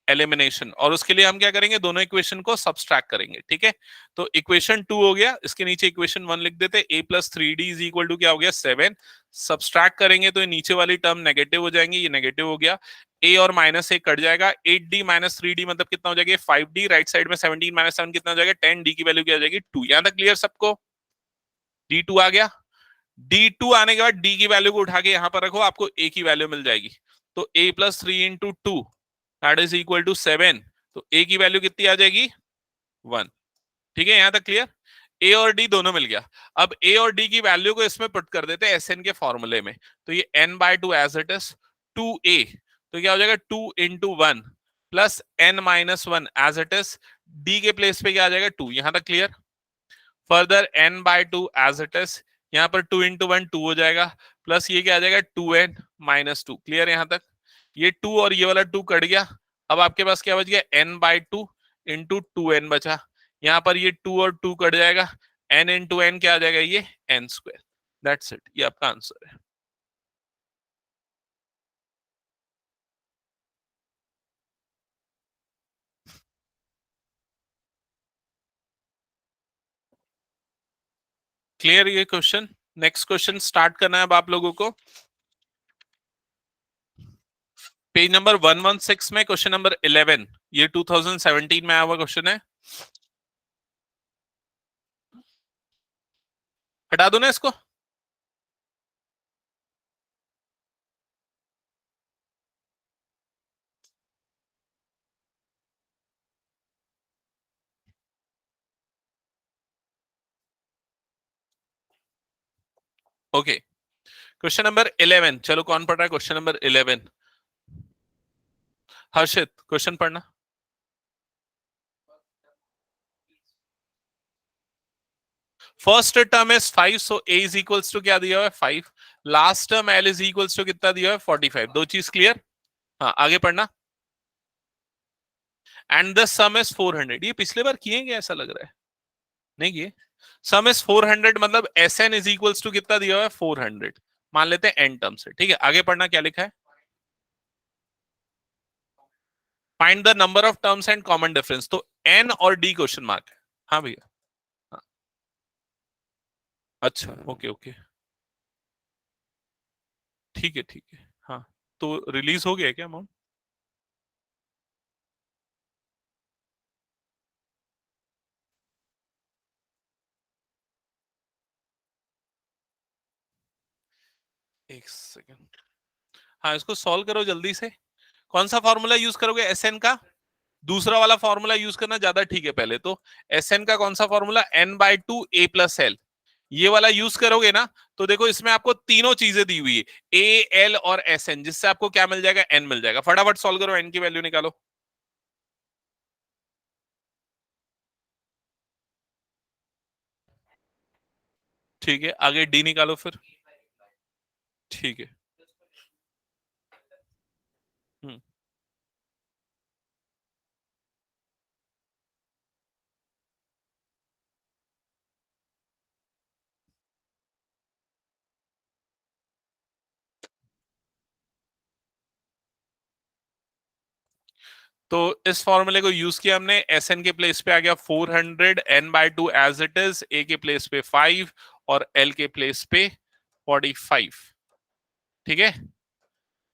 Speaker 1: एलिमिनेशन। और उसके लिए हम क्या करेंगे, दोनों इक्वेशन को सब्सट्रैक्ट करेंगे, ठीक है। तो इक्वेशन 2 हो गया, इसके नीचे इक्वेशन 1 लिख देते, a+3d इज इक्वल टू क्या हो गया? 7। सब्सट्रैक्ट करेंगे तो ये नीचे वाली टर्म नेगेटिव हो जाएंगी, ये नेगेटिव हो गया, a और -a कट जाएगा, 8d - 3d मतलब कितना हो जाएगा? 5d। राइट साइड में 17 - 7 कितना हो जाएगा? 10। d की वैल्यू क्या हो जाएगी? 2। यहां तक क्लियर सबको? d2 आ गया। d2 आने के बाद d की वैल्यू को उठा के यहां पर रखो, आपको a की वैल्यू मिल जाएगी। तो a+3 × 2 that is equal to 7। तो a की वैल्यू कितनी आ जाएगी? 1। ठीक है, यहां तक क्लियर? a और d दोनों मिल गया। अब a और d की वैल्यू को इसमें पुट कर देते हैं Sn के फॉर्मूले में। तो ये n/2 as it is 2a, तो क्या हो जाएगा? 2 × 1 plus n-1 as it is, d के प्लेस पे क्या आ जाएगा? 2। यहां तक clear? Further n/2 as it is, यहाँ पर 2 × 1 2 हो जाएगा, प्लस ये क्या आ जाएगा? 2n - 2। क्लियर यहां तक? ये 2 और ये वाला 2 कट गया। अब आपके पास क्या बच गया? n/2 × 2n बचा। यहाँ पर ये 2 और 2 कट जाएगा, n × n क्या आ जाएगा? ये n²। दैट्स इट, ये आपका आंसर है। क्लियर ये क्वेश्चन? नेक्स्ट क्वेश्चन स्टार्ट करना है अब आप लोगों को। पेज नंबर 116 में क्वेश्चन नंबर 11, ये 2017 में आया हुआ क्वेश्चन है। हटा दो ना इसको। ओके, क्वेश्चन नंबर 11, चलो कौन पढ़ रहा है क्वेश्चन नंबर 11? हर्षित, क्वेश्चन पढ़ना। First term is 5, so a is equals to क्या दिया हुआ है? 5। Last term l is equals to कितना दिया हुआ है? 45। दो चीज क्लियर? हाँ, आगे पढ़ना। And the some is 400। ये पिछले बार किए क्या, ऐसा लग रहा है? नहीं किए। सम इज 400 मतलब Sn इज इक्वल्स टू कितना दिया हुआ है? 400। मान लेते हैं n टर्म से, ठीक है। आगे पढ़ना, क्या लिखा है? Find the number of terms and common difference. तो n और d क्वेश्चन मार्क है। हाँ भैया, हाँ। अच्छा, ओके ओके, ठीक है ठीक है। हाँ, तो रिलीज हो गया क्या अमाउंट? एक सेकेंड। हाँ, इसको सॉल्व करो जल्दी से। कौन सा फॉर्मूला यूज करोगे एस एन का? दूसरा वाला फॉर्मूला यूज करना ज्यादा ठीक है। पहले तो एस एन का कौन सा फॉर्मूला? n/2 a+l। ये वाला यूज करोगे ना, तो देखो इसमें आपको तीनों चीजें दी हुई है, ए एल और एस एन, जिससे आपको क्या मिल जाएगा? n मिल जाएगा। फटाफट सॉल्व करो, n की वैल्यू निकालो। ठीक है, आगे d निकालो फिर। ठीक है। हम्म। तो इस फॉर्मूले को यूज किया हमने, एस एन के प्लेस पे आ गया 400, n/2 एज इट इज, ए के प्लेस पे 5 और एल के प्लेस पे 45। ठीक है,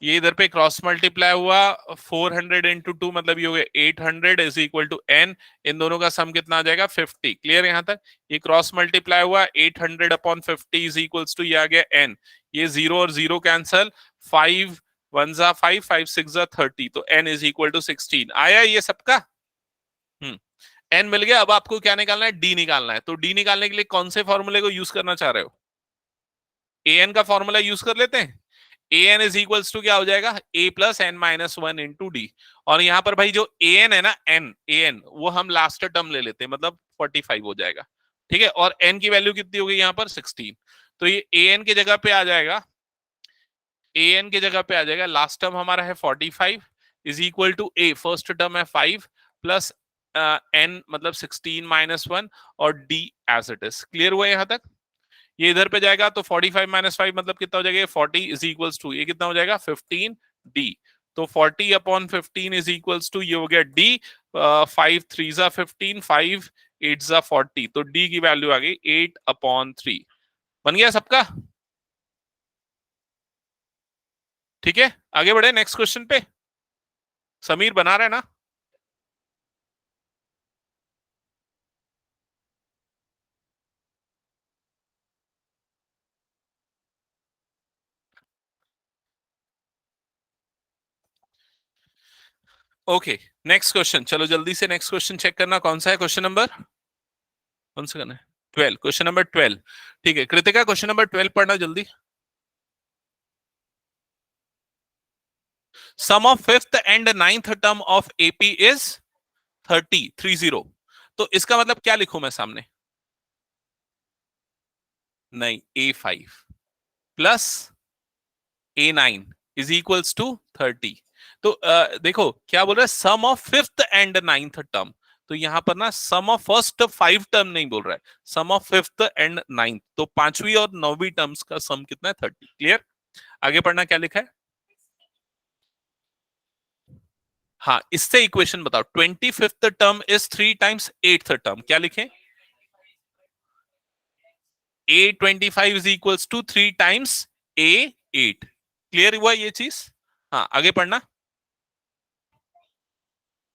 Speaker 1: ये इधर पे क्रॉस मल्टीप्लाई हुआ, 400 × 2 मतलब ये हो गया 800 इज इक्वल टू n। इन दोनों का सम कितना आ जाएगा? 50। क्लियर यहां तक? ये क्रॉस मल्टीप्लाई हुआ, 800/50 इज इक्वल्स टू, ये आ गया n। ये 0 और 0 कैंसल, 5 1 जा 5, 5 6 जा 30, तो n इज इक्वल टू 16। आया ये सबका? n मिल गया। अब आपको क्या निकालना है? d निकालना है। तो d निकालने के लिए कौन से फॉर्मूले को यूज करना चाह रहे हो? an का फॉर्मूला यूज कर लेते हैं। an इज इक्वल्स टू क्या हो जाएगा? a plus N minus one into d. और यहां पर भाई जो an है ना, an वो हम लास्ट टर्म ले लेते हैं, मतलब 45 हो जाएगा। ठीक है, और n की वैल्यू कितनी हो गई यहाँ पर? 16। तो ये an की जगह पे आ जाएगा, an की जगह पे आ जाएगा, लास्ट टर्म हमारा है 45 is equal to a, first term है 5 प्लस n मतलब 16 माइनस 1 और d as it is. Clear हुआ यहां तक? ये इधर पे जाएगा तो 45 माइनस 5 मतलब कितना हो जाएगा? 40 इज इक्वल्स टू ये कितना हो जाएगा? 15 d। तो 40 अपॉन 15 इज इक्वल्स टू ये हो गया d। 5 3 जा 15, 5 8 जा 40, तो d की वैल्यू आ गई 8 अपॉन 3। बन गया सबका? ठीक है, आगे बढ़े नेक्स्ट क्वेश्चन पे। समीर बना रहे ना? Okay, next question. चलो जल्दी से नेक्स्ट क्वेश्चन चेक करना, कौन सा है क्वेश्चन नंबर? कौन सा करना है? 12, क्वेश्चन नंबर 12। ठीक है कृतिका, क्वेश्चन नंबर 12 पढ़ना जल्दी। Sum of fifth and ninth term of AP is 30। तो इसका मतलब क्या लिखूं मैं सामने? नहीं, A5 plus A9 is equals to 30। तो देखो क्या बोल रहा है, sum of fifth and ninth term. तो यहां पर ना सम ऑफ फर्स्ट 5 टर्म नहीं बोल रहा है, sum of fifth and ninth. तो पांचवी और नौवीं टर्म्स का सम कितना है? 30। क्लियर? आगे पढ़ना, क्या लिखा है? हाँ, इससे इक्वेशन बताओ। 25th term is 3 times 8th term, क्या लिखें? A25 is equals to 3 times A8। Clear हुआ ये चीज? हाँ, आगे पढ़ना।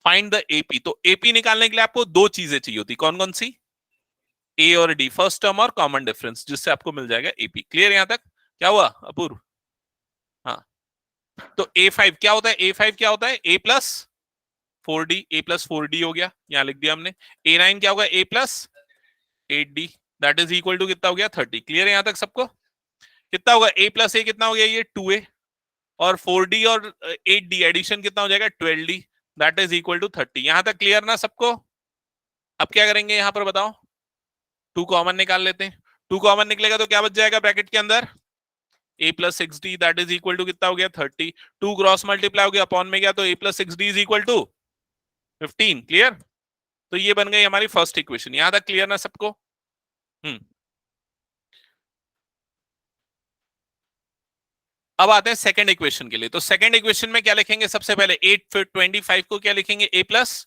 Speaker 1: Find the AP. तो एपी निकालने के लिए आपको दो चीजें चाहिए होती, कौन कौन सी? ए और डी, फर्स्ट टर्म और कॉमन डिफरेंस, जिससे आपको मिल जाएगा एपी। क्लियर यहां तक? क्या हुआ अपूर्व? हाँ, तो A5 क्या होता है? A5 क्या होता है? A plus 4D, A plus 4D हो गया, यहां लिख दिया हमने। A9 क्या होगा? A plus 8D, that is equal to कितना हो गया? 30। क्लियर है यहां तक सबको? कितना होगा? A प्लस A कितना हो गया? ये 2A, और 4D और 8D एडिशन कितना हो जाएगा? 12D, that is equal to 30। यहां तक क्लियर ना सबको? अब क्या करेंगे यहां पर बताओ? 2 कॉमन निकाल लेते हैं। 2 कॉमन निकलेगा तो क्या बच जाएगा ब्रैकेट के अंदर? A plus 6D that is equal to कितना हो गया? 30। 2 क्रॉस मल्टीप्लाई हो गया, अपॉन में गया, तो A plus 6D is equal to 15। Clear? तो ये बन गई हमारी फर्स्ट इक्वेशन। यहां तक क्लियर ना सबको? अब आते हैं सेकंड इक्वेशन के लिए। तो सेकंड इक्वेशन में क्या लिखेंगे? सबसे पहले 8 फिर 25 को क्या लिखेंगे? A plus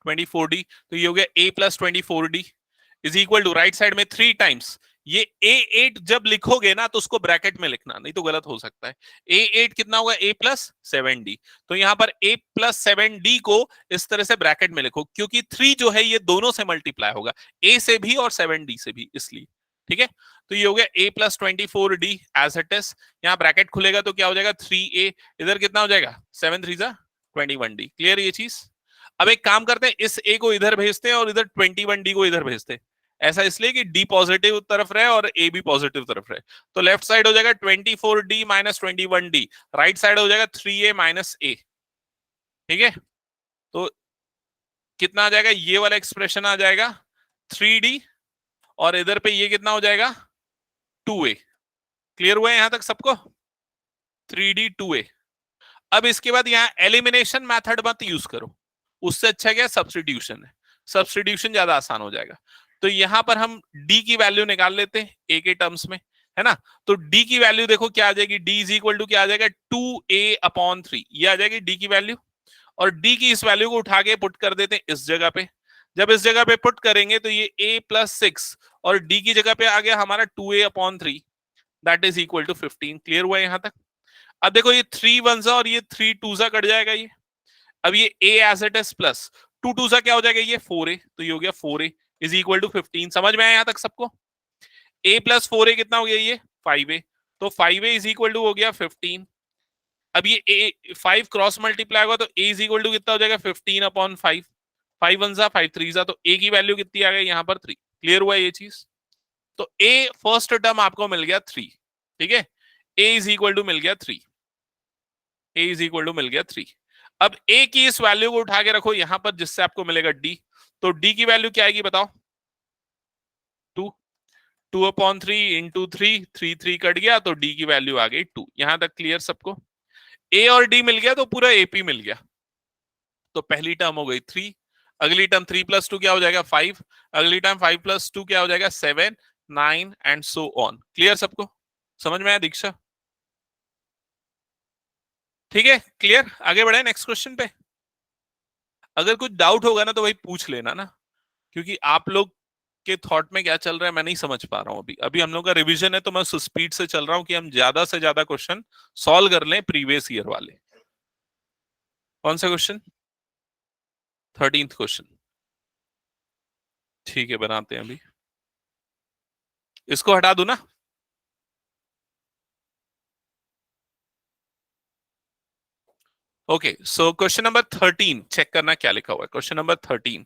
Speaker 1: 24D। तो ये हो गया A plus 24D is equal to, right side में 3 टाइम्स, ये A8 जब लिखोगे ना तो उसको ब्रैकेट में लिखना, नहीं तो गलत हो सकता है। A8 कितना होगा? A plus 7D। तो यहां पर A प्लस 7D को इस तरह से ब्रैकेट में लिखो, क्योंकि 3 जो है ये दोनों से मल्टीप्लाई होगा, A से भी और 7D से भी, इसलिए। ठीक है, तो ये हो गया A plus 24D as it is. यहाँ ब्रैकेट खुलेगा तो क्या हो जाएगा? 3A, इधर कितना हो जाएगा? 7 3 21D। क्लियर ये चीज? अब एक काम करते हैं, इस A को इधर भेजते हैं और इधर 21D को इधर भेजते हैं। ऐसा इसलिए कि D पॉजिटिव तरफ रहे और A भी पॉजिटिव तरफ रहे। तो लेफ्ट साइड हो जाएगा 24D minus 21D, right side हो जाएगा 3A माइनस A। ठीक है, तो कितना आ जाएगा? ये वाला एक्सप्रेशन आ जाएगा 3D, और इधर पे ये कितना हो जाएगा? 2A। क्लियर हुआ है यहां तक सबको? 3D 2A। अब इसके बाद यहाँ एलिमिनेशन मेथड मत यूज करो, उससे अच्छा क्या? सब्स्टिट्यूशन है। सब्स्टिट्यूशन ज्यादा आसान हो जाएगा। तो यहां पर हम d की वैल्यू निकाल लेते हैं a के टर्म्स में, है ना? तो d की वैल्यू देखो क्या आ जाएगी? d इज इक्वल टू क्या आ जाएगा? 2a अपॉन 3, ये आ जाएगी d की वैल्यू। और d की इस वैल्यू को उठा के पुट कर देते हैं इस जगह पे। जब इस जगह पे पुट करेंगे तो ये a प्लस 6 और d की जगह पे आ गया हमारा 2a upon 3, that is equal to 15। Clear हुआ यहां तक? अब देखो ये 3 1 और ये 3 2 कट जाएगा ये। अब ये a as it is plus 2 2 क्या हो जाएगा? ये 4a, तो ये हो गया 4a इज इक्वल टू 15। समझ में आया यहां तक सबको? a प्लस 4a कितना हो गया? ये 5a। तो 5a इज इक्वल टू हो गया 15। अब ये ए 5 क्रॉस मल्टीप्लाई होगा तो ए इज इक्वल टू कितना हो जाएगा 15/5, 5 वन जा 5 3 जा, तो ए की वैल्यू कितनी आ गई यहाँ पर 3। क्लियर हुआ ये चीज? तो ए फर्स्ट टर्म आपको मिल गया 3, ठीक है, ए इज इक्वल टू मिल गया 3, ए इज इक्वल टू मिल गया 3। अब ए की इस वैल्यू को उठा के रखो यहां पर, जिससे आपको मिलेगा डी। तो डी की वैल्यू क्या आएगी बताओ? 2, 2/3 इंटू 3, 3 3 कट गया तो डी की वैल्यू आ गई 2। यहां तक क्लियर सबको? ए और डी मिल गया तो पूरा एपी मिल गया। तो पहली टर्म हो गई 3, अगली टर्म 3 + 2 क्या हो जाएगा 5, अगली टर्म 5 + 2 क्या हो जाएगा 7 9 एंड सो ऑन। क्लियर सबको? समझ में आया दीक्षा? ठीक है, क्लियर। आगे बढ़े नेक्स्ट क्वेश्चन पे। अगर कुछ डाउट होगा ना तो भाई पूछ लेना ना, क्योंकि आप लोग के थॉट में क्या चल रहा है मैं नहीं समझ पा रहा हूं। अभी अभी हम लोग का रिवीजन है तो मैं उस स्पीड से चल रहा हूं कि हम ज्यादा से ज्यादा क्वेश्चन सॉल्व कर लें प्रीवियस ईयर वाले। कौन सा क्वेश्चन? 13th question. ठीक है, बनाते हैं अभी। इसको हटा दूं ना? Okay, so question number 13 check करना क्या लिखा हुआ है। क्वेश्चन नंबर 13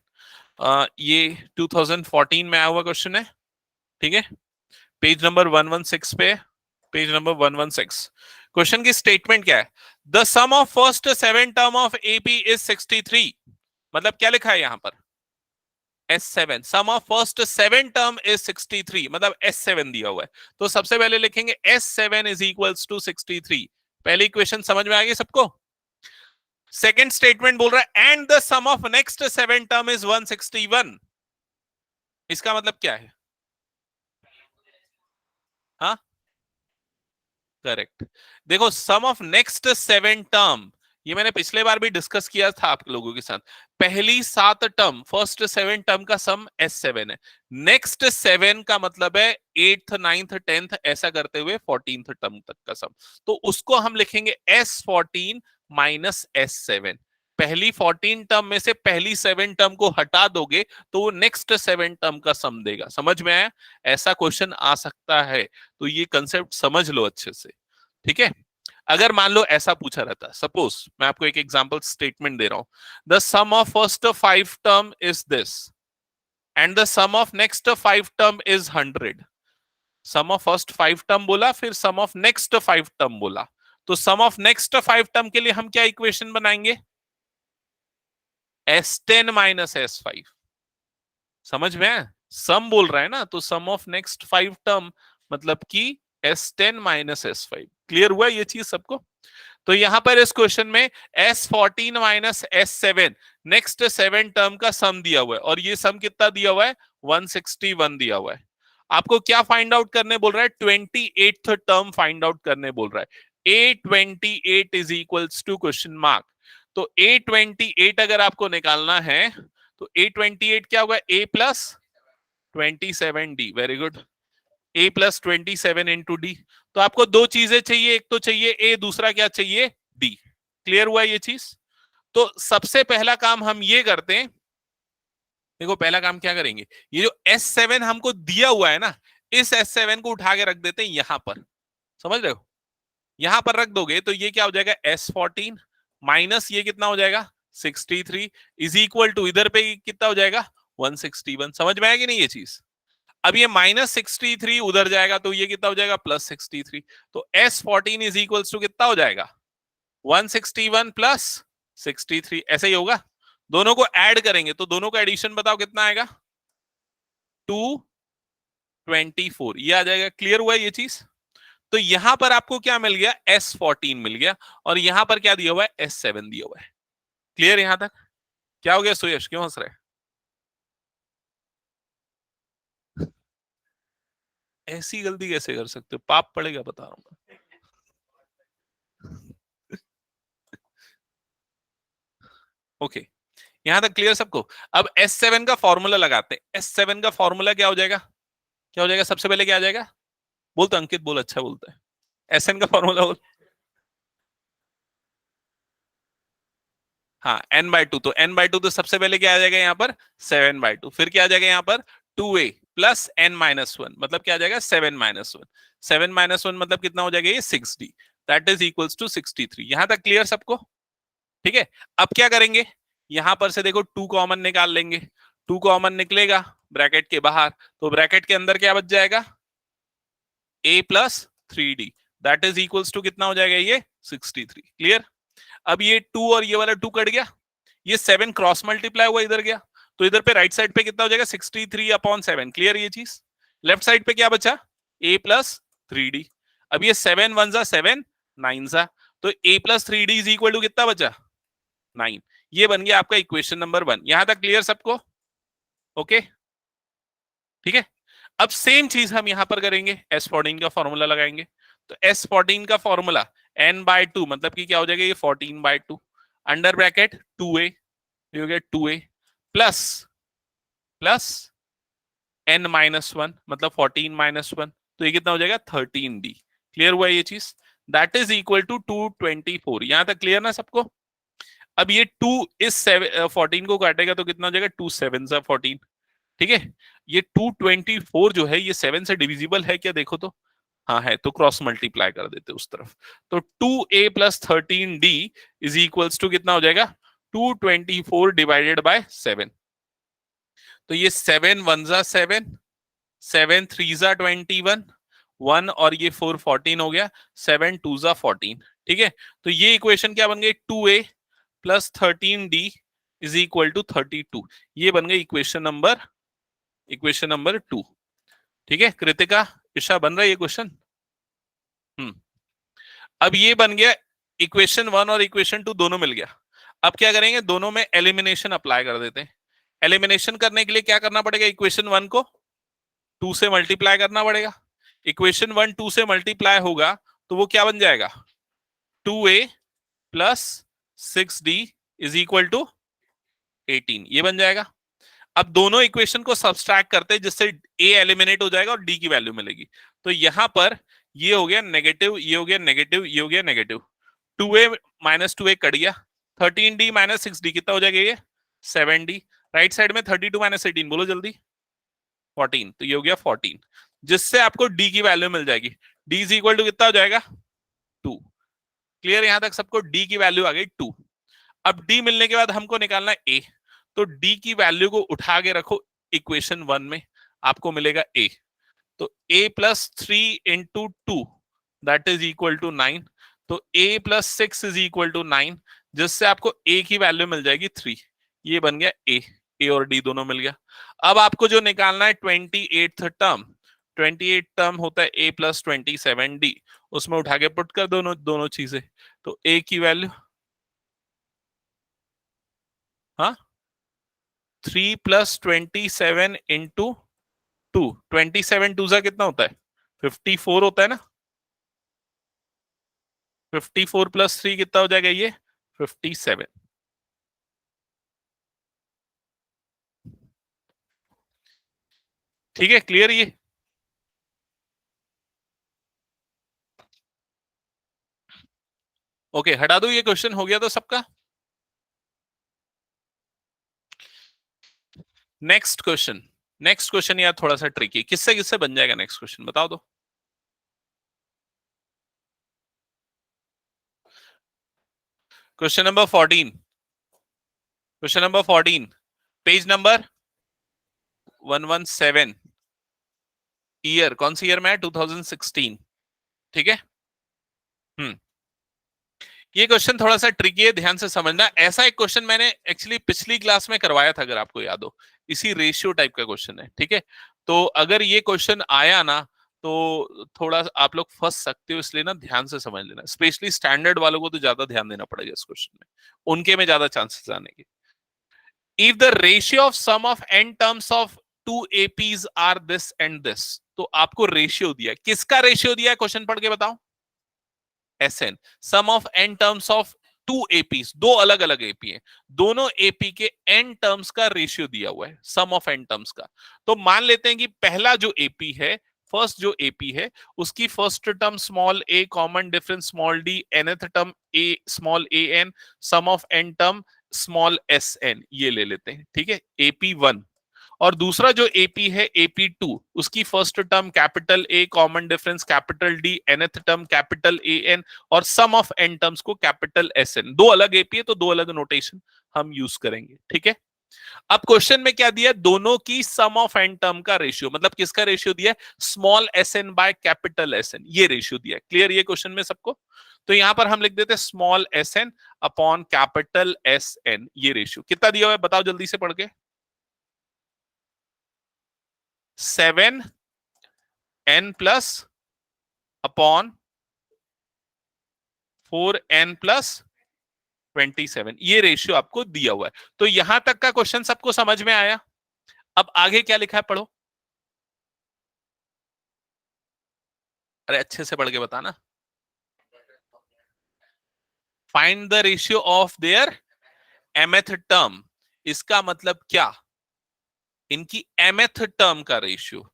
Speaker 1: ये 2014 में आया हुआ क्वेश्चन है, ठीक है, पेज नंबर 116 पे, पेज नंबर 116। क्वेश्चन की स्टेटमेंट क्या है? The sum of first 7 term of AP is 63। मतलब क्या लिखा है यहां पर? S7, sum of first 7 term is 63, मतलब S7 दिया हुआ है। तो सबसे पहले लिखेंगे S7 इज इक्वल्स टू 63। पहली इक्वेशन समझ में आ गई सबको? सेकेंड स्टेटमेंट बोल रहा है and the sum of next 7 term is 161। इसका मतलब क्या है? हाँ, करेक्ट। देखो, सम ऑफ नेक्स्ट 7 टर्म, ये मैंने पिछले बार भी डिस्कस किया था आप लोगों के साथ। पहली 7 टर्म, फर्स्ट 7 टर्म का सम S7 है। नेक्स्ट 7 का मतलब है 8th 9th 10th ऐसा करते हुए 14th टर्म तक का सम। तो उसको हम लिखेंगे S14 माइनस S7। पहली 14 टर्म में से पहली 7 टर्म को हटा दोगे तो वो नेक्स्ट 7 टर्म का सम देगा। समझ में आया? ऐसा क्वेश्चन आ सकता है, तो ये कंसेप्ट समझ लो अच्छे से, ठीक है। अगर मान लो ऐसा पूछा रहता, सपोज मैं आपको एक एग्जांपल स्टेटमेंट दे रहा हूं, the sum of first 5 term is this and the sum of next 5 term is 100। Sum of first 5 term बोला, फिर सम ऑफ नेक्स्ट 5 टर्म बोला। तो सम ऑफ नेक्स्ट 5 टर्म के लिए हम क्या इक्वेशन बनाएंगे? S10 minus S5। समझ में आया? सम बोल रहा है ना, तो सम ऑफ नेक्स्ट 5 टर्म मतलब कि S10 माइनस S5। क्लियर हुआ ये चीज सबको? तो यहां पर इस क्वेश्चन में S14 minus S7 next 7 term का सम दिया हुआ है, और ये सम कितना दिया हुआ है? 161 दिया हुआ है। आपको क्या फाइंड आउट करने बोल रहा है? 28th टर्म फाइंड आउट करने बोल रहा है। A28 is equals to question mark. तो A28 अगर आपको निकालना है तो A28 क्या होगा? A plus 27D। Very good. A plus 27 into d. तो आपको दो चीजें चाहिए, एक तो चाहिए A, दूसरा क्या चाहिए? D। क्लियर हुआ ये चीज? तो सबसे पहला काम हम ये करते हैं, देखो पहला काम क्या करेंगे, ये जो S7 हमको दिया हुआ है ना, इस S7 को उठा के रख देते हैं यहां पर। समझ रहे हो? यहां पर रख दोगे तो ये क्या हो जाएगा? S14 माइनस ये कितना हो जाएगा? 63 इज इक्वल टू इधर पे कितना हो जाएगा? 161। समझ में आएगी नहीं ये चीज? अब ये -63 उधर जाएगा तो ये कितना हो जाएगा? +63। तो S14 इज इक्वल टू कितना हो जाएगा? 161 प्लस 63। ऐसा ही होगा। दोनों को ऐड करेंगे तो दोनों का एडिशन बताओ कितना आएगा? 224। ये आ जाएगा। क्लियर हुआ ये चीज? तो यहां पर आपको क्या मिल गया? S14 मिल गया, और यहां पर क्या दिया हुआ है? S7 दिया हुआ है। क्लियर यहां तक? क्या हो गया सुयश, क्यों हंस रहे? ऐसी गलती कैसे कर सकते हो? पाप पड़ेगा, बता रहा हूं। ओके, यहां तक क्लियर सबको? अब S7 का फॉर्मूला लगाते हैं। S7 का फॉर्मूला क्या हो जाएगा? क्या हो जाएगा? सबसे पहले क्या आ जाएगा? बोलते अंकित, बोल, अच्छा बोलता है। SN का फॉर्मूला बोल। हाँ, n/2। तो n/2 तो सबसे पहले क्या आ जाएगा यहाँ पर? 7/2। फिर क्या आ जाएगा यहाँ पर? 2a प्लस n-1, मतलब क्या आ जाएगा? 7 - 1। 7 - 1 मतलब कितना हो जाएगा? ये 6d। That is equals to 63। यहां तक क्लियर सबको? ठीक है, अब क्या करेंगे, यहां पर से देखो 2 कॉमन निकाल लेंगे, 2 कॉमन निकलेगा ब्रैकेट के बाहर, तो ब्रैकेट के अंदर क्या बच जाएगा, a plus 3d, that is equals to कितना हो जाएगा ये 63। क्लियर? अब ये 2 और ये वाला 2 कट गया, ये 7 क्रॉस मल्टीप्लाई हुआ इधर गया, तो इधर पे राइट साइड पे कितना हो जाएगा 63/7। क्लियर ये चीज? लेफ्ट साइड पे क्या बचा, a प्लस 3d। अब ये 7 1 जा 7 9 जा, तो a plus 3d is equal to कितना बचा 9। ये बन गया आपका इक्वेशन नंबर 1। यहां तक क्लियर सबको? ओके, ठीक है। अब सेम चीज हम यहां पर करेंगे, S14 का फॉर्मूला लगाएंगे। तो S14 का फॉर्मूला n/2 मतलब कि क्या हो जाएगा, ये 14/2 अंडर ब्रैकेट 2a, ये हो गया 2a प्लस प्लस n-1 मतलब 14-1, तो ये कितना हो जाएगा 13d। क्लियर हुआ ये चीज? That is equal to 224। यहां तक क्लियर ना सबको? अब ये 2 इस 14 को काटेगा तो कितना हो जाएगा 2 7 14। ठीक है, ये 224 जो है ये 7 से डिविजिबल है क्या, देखो तो हाँ है, तो क्रॉस मल्टीप्लाई कर देते उस तरफ। तो 2a plus 13d is equals to कितना हो जाएगा 224 डिवाइडेड बाय 7। तो ये 7 1 जा 7, 7 3 जा 21, 1 और ये 4 14 हो गया, 7 2 जा 14। ठीक है, तो ये इक्वेशन क्या बन गई 2a plus 13d is equal to 32। ये बन गई इक्वेशन नंबर 2। ठीक है कृतिका, ईशा, बन रहा है ये क्वेश्चन? अब ये बन गया इक्वेशन 1 और इक्वेशन 2 दोनों मिल गया। अब क्या करेंगे, दोनों में एलिमिनेशन अप्लाई कर देते हैं। एलिमिनेशन करने के लिए क्या करना पड़ेगा, इक्वेशन 1 को 2 से मल्टीप्लाई करना पड़ेगा। इक्वेशन 1 2 से मल्टीप्लाई होगा तो वो क्या बन जाएगा 2a plus 6d is equal to 18, ये बन जाएगा। अब दोनों इक्वेशन को सब्सट्रैक्ट करते हैं जिससे a एलिमिनेट हो जाएगा और d की वैल्यू मिलेगी। तो यहां पर ये हो गया नेगेटिव, ये हो गया नेगेटिव, ये हो गया negative, 2a minus 2a cut गया, 13d माइनस 6d कितना हो जाएगा ये 7d। राइट साइड में 32 माइनस 18 बोलो जल्दी 14, तो ये हो गया 14, जिससे आपको d की वैल्यू मिल जाएगी। d इज इक्वल टू कितना हो जाएगा 2। क्लियर? यहां तक सबको d की वैल्यू आ गई 2। अब d मिलने के बाद हमको निकालना है a, तो d की वैल्यू को उठा के रखो इक्वेशन 1 में, आपको मिलेगा a। तो a plus 3 into 2 that is equal to 9, तो a plus 6 is equal to 9, जिससे आपको a की वैल्यू मिल जाएगी 3। ये बन गया a और d दोनों मिल गया। अब आपको जो निकालना है 28th टर्म, 28 टर्म होता है a प्लस 27d, उसमें उठा के पुट कर दोनों चीजें, तो a की वैल्यू हाँ 3 प्लस 27 इंटू 2, 27 2 जा कितना होता है 54 होता है ना, 54 प्लस 3 कितना हो जाएगा ये 57। ठीक है क्लियर? ये ओके, हटा दो, ये क्वेश्चन हो गया तो सबका। नेक्स्ट क्वेश्चन यार थोड़ा सा ट्रिकी, किससे किससे बन जाएगा नेक्स्ट क्वेश्चन बताओ तो। Question number 14, page number 117, year कौन सी ईयर में है 2016। ठीक है, ये क्वेश्चन थोड़ा सा ट्रिकी है, ध्यान से समझना। ऐसा एक क्वेश्चन मैंने एक्चुअली पिछली क्लास में करवाया था, अगर आपको याद हो, इसी रेशियो टाइप का क्वेश्चन है। ठीक है, तो अगर ये क्वेश्चन आया ना तो थोड़ा आप लोग फंस सकते हो, इसलिए ना ध्यान से समझ लेना। स्पेशली स्टैंडर्ड वालों को तो ज्यादा ध्यान देना पड़ेगा इस क्वेश्चन में, उनके में ज्यादा चांसेस आने के। If the ratio of sum of n terms of 2 APs are this and this, तो आपको रेशियो दिया, किसका रेशियो दिया है क्वेश्चन पढ़ के बताओ। SN, sum of n terms of 2 APs, दो अलग अलग एपी हैं, दोनों एपी के n टर्म्स का रेशियो दिया हुआ है, सम ऑफ n टर्म्स का। तो मान लेते हैं कि पहला जो एपी है, फर्स्ट जो एपी है, उसकी first term small a, common difference small d, nth term a small an, sum of n term small sn, ये ले लेते हैं। ठीक है, AP1। और दूसरा जो एपी है AP2, उसकी first term capital A, common difference capital D, nth term capital AN, और सम ऑफ n टर्म्स को कैपिटल SN। दो अलग एपी है तो दो अलग नोटेशन हम यूज करेंगे, ठीक है। अब क्वेश्चन में क्या दिया, दोनों की सम ऑफ एन टर्म का रेशियो, मतलब किसका रेशियो दिया है, small SN by capital SN, ये रेशियो दिया है। क्लियर ये क्वेश्चन में सबको? तो यहां पर हम लिख देते हैं small SN upon capital SN, ये रेशियो कितना दिया हुआ है बताओ जल्दी से पढ़ के। 7n plus upon 4n plus 27, ये रेशियो आपको दिया हुआ है। तो यहां तक का क्वेश्चन सबको समझ में आया? अब आगे क्या लिखा है पढ़ो, अरे अच्छे से पढ़ के बताना। Find the ratio of their mth term, इसका मतलब क्या, इनकी mth टर्म का ratio,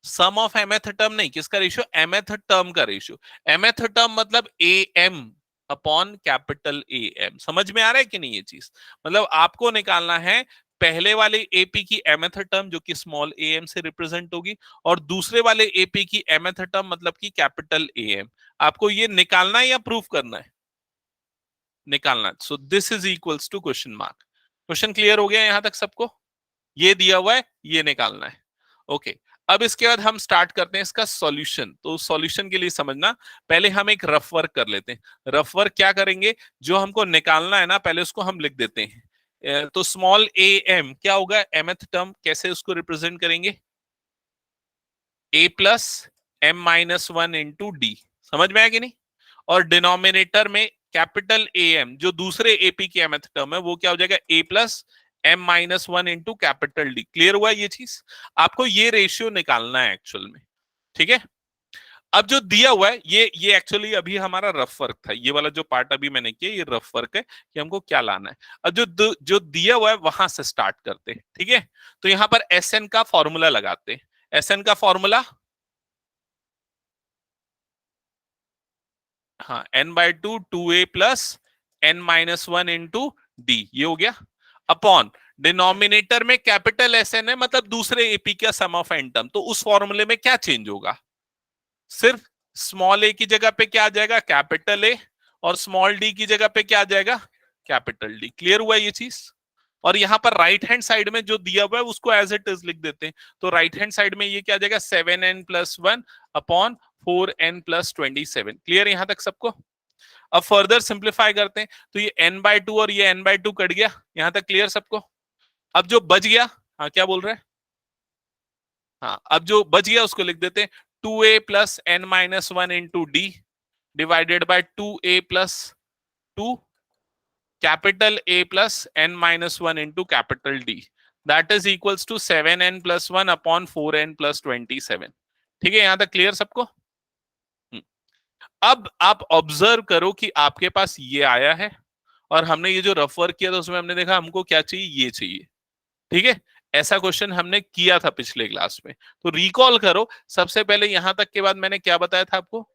Speaker 1: sum of mth term नहीं, किसका रेशियो, mth टर्म का रेशियो। mth टर्म मतलब am अपॉन कैपिटल AM। समझ में आ रहा है कि नहीं ये चीज? मतलब आपको निकालना है पहले वाले AP की mth टर्म जो कि स्मॉल am से रिप्रेजेंट होगी, और दूसरे वाले AP की mth टर्म मतलब कि कैपिटल AM। आपको ये निकालना है या प्रूफ करना है? निकालना। So this is equals to question mark. Question clear हो गया यहां तक सबको? ये दिया हुआ है, ये निकालना है। ओके, अब इसके बाद हम स्टार्ट करते हैं इसका सॉल्यूशन। तो सॉल्यूशन के लिए समझना, पहले हम एक रफ वर्क कर लेते हैं। रफ वर्क क्या करेंगे, जो हमको निकालना है ना पहले उसको हम लिख देते हैं। तो स्मॉल am क्या होगा, mth टर्म कैसे उसको रिप्रेजेंट करेंगे, a plus m minus one into D. समझ में आया कि नहीं? और डिनोमिनेटर में कैपिटल AM जो दूसरे AP की mth टर्म है वो क्या हो जाएगा, a plus m minus one into capital D. Clear हुआ ये चीज? आपको ये रेशियो निकालना है एक्चुअल में, ठीक है। अब जो दिया हुआ है ये एक्चुअली अभी हमारा रफ वर्क था, ये वाला जो पार्ट अभी मैंने किया ये रफ वर्क है कि हमको क्या लाना है। अब जो दिया हुआ है वहां से स्टार्ट करते हैं, ठीक है। तो यहां पर SN का फॉर्मूला लगाते हैं। SN का फॉर्मूला, हाँ, n/2 2a plus n minus one into D, ये हो गया। अपॉन डिनोमिनेटर में कैपिटल SN है, मतलब दूसरे AP का सम ऑफ n टर्म। तो उस फॉर्मूले में क्या चेंज होगा, सिर्फ स्मॉल a की जगह पे क्या आ जाएगा, कैपिटल A, और स्मॉल d की जगह पे क्या आ जाएगा, कैपिटल D। क्लियर हुआ ये चीज? और यहां पर राइट हैंड साइड में जो दिया हुआ है उसको एज इट इज लिख देते हैं। तो राइट हैंड साइड में ये क्या आ जाएगा, 7n plus one upon 4n plus 27। Clear यहां तक सबको? अब फर्दर सिंप्लीफाई करते हैं, तो ये n/2 और ये n/2 कट गया। यहां तक क्लियर सबको? अब जो बच गया, हाँ क्या बोल रहे हैं, हाँ अब जो बच गया उसको लिख देते हैं 2a plus n minus one into d divided by 2a plus two capital A plus n minus one into capital D, that is equals to 7n plus one upon 4n plus 27। ठीक है, यहां तक clear सबको? अब आप observe करो कि आपके पास ये आया है, और हमने ये जो रफ वर्क किया था उसमें हमने देखा हमको क्या चाहिए, ये चाहिए। ठीक है, ऐसा क्वेश्चन हमने किया था पिछले क्लास में। तो रिकॉल करो, सबसे पहले यहां तक के बाद मैंने क्या बताया था आपको,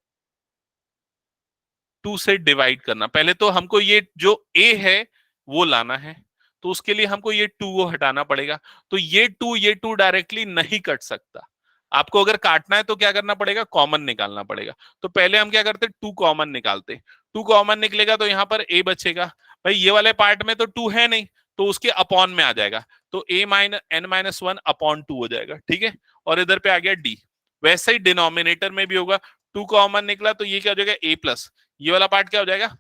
Speaker 1: 2 से डिवाइड करना। पहले तो हमको ये जो a है वो लाना है, तो उसके लिए हमको ये 2 को हटाना पड़ेगा। तो ये 2 डायरेक्टली नहीं कट सकता। आपको अगर काटना है तो क्या करना पड़ेगा, कॉमन निकालना पड़ेगा। तो पहले हम क्या करते, 2 कॉमन निकालते। 2 कॉमन निकलेगा तो यहाँ पर a बचेगा। भाई ये वाले पार्ट में तो 2 है नहीं, तो उसके अपॉन में आ जाएगा, तो a minus n minus one upon 2 हो जाएगा। ठीक है, और इधर पे आ गया d। वैसे ही डिनोमिनेटर में भी होगा, 2 कॉमन निकला तो ये क्या हो जाएगा, a प्लस, ये वाला पार्ट क्या हो जाएगा,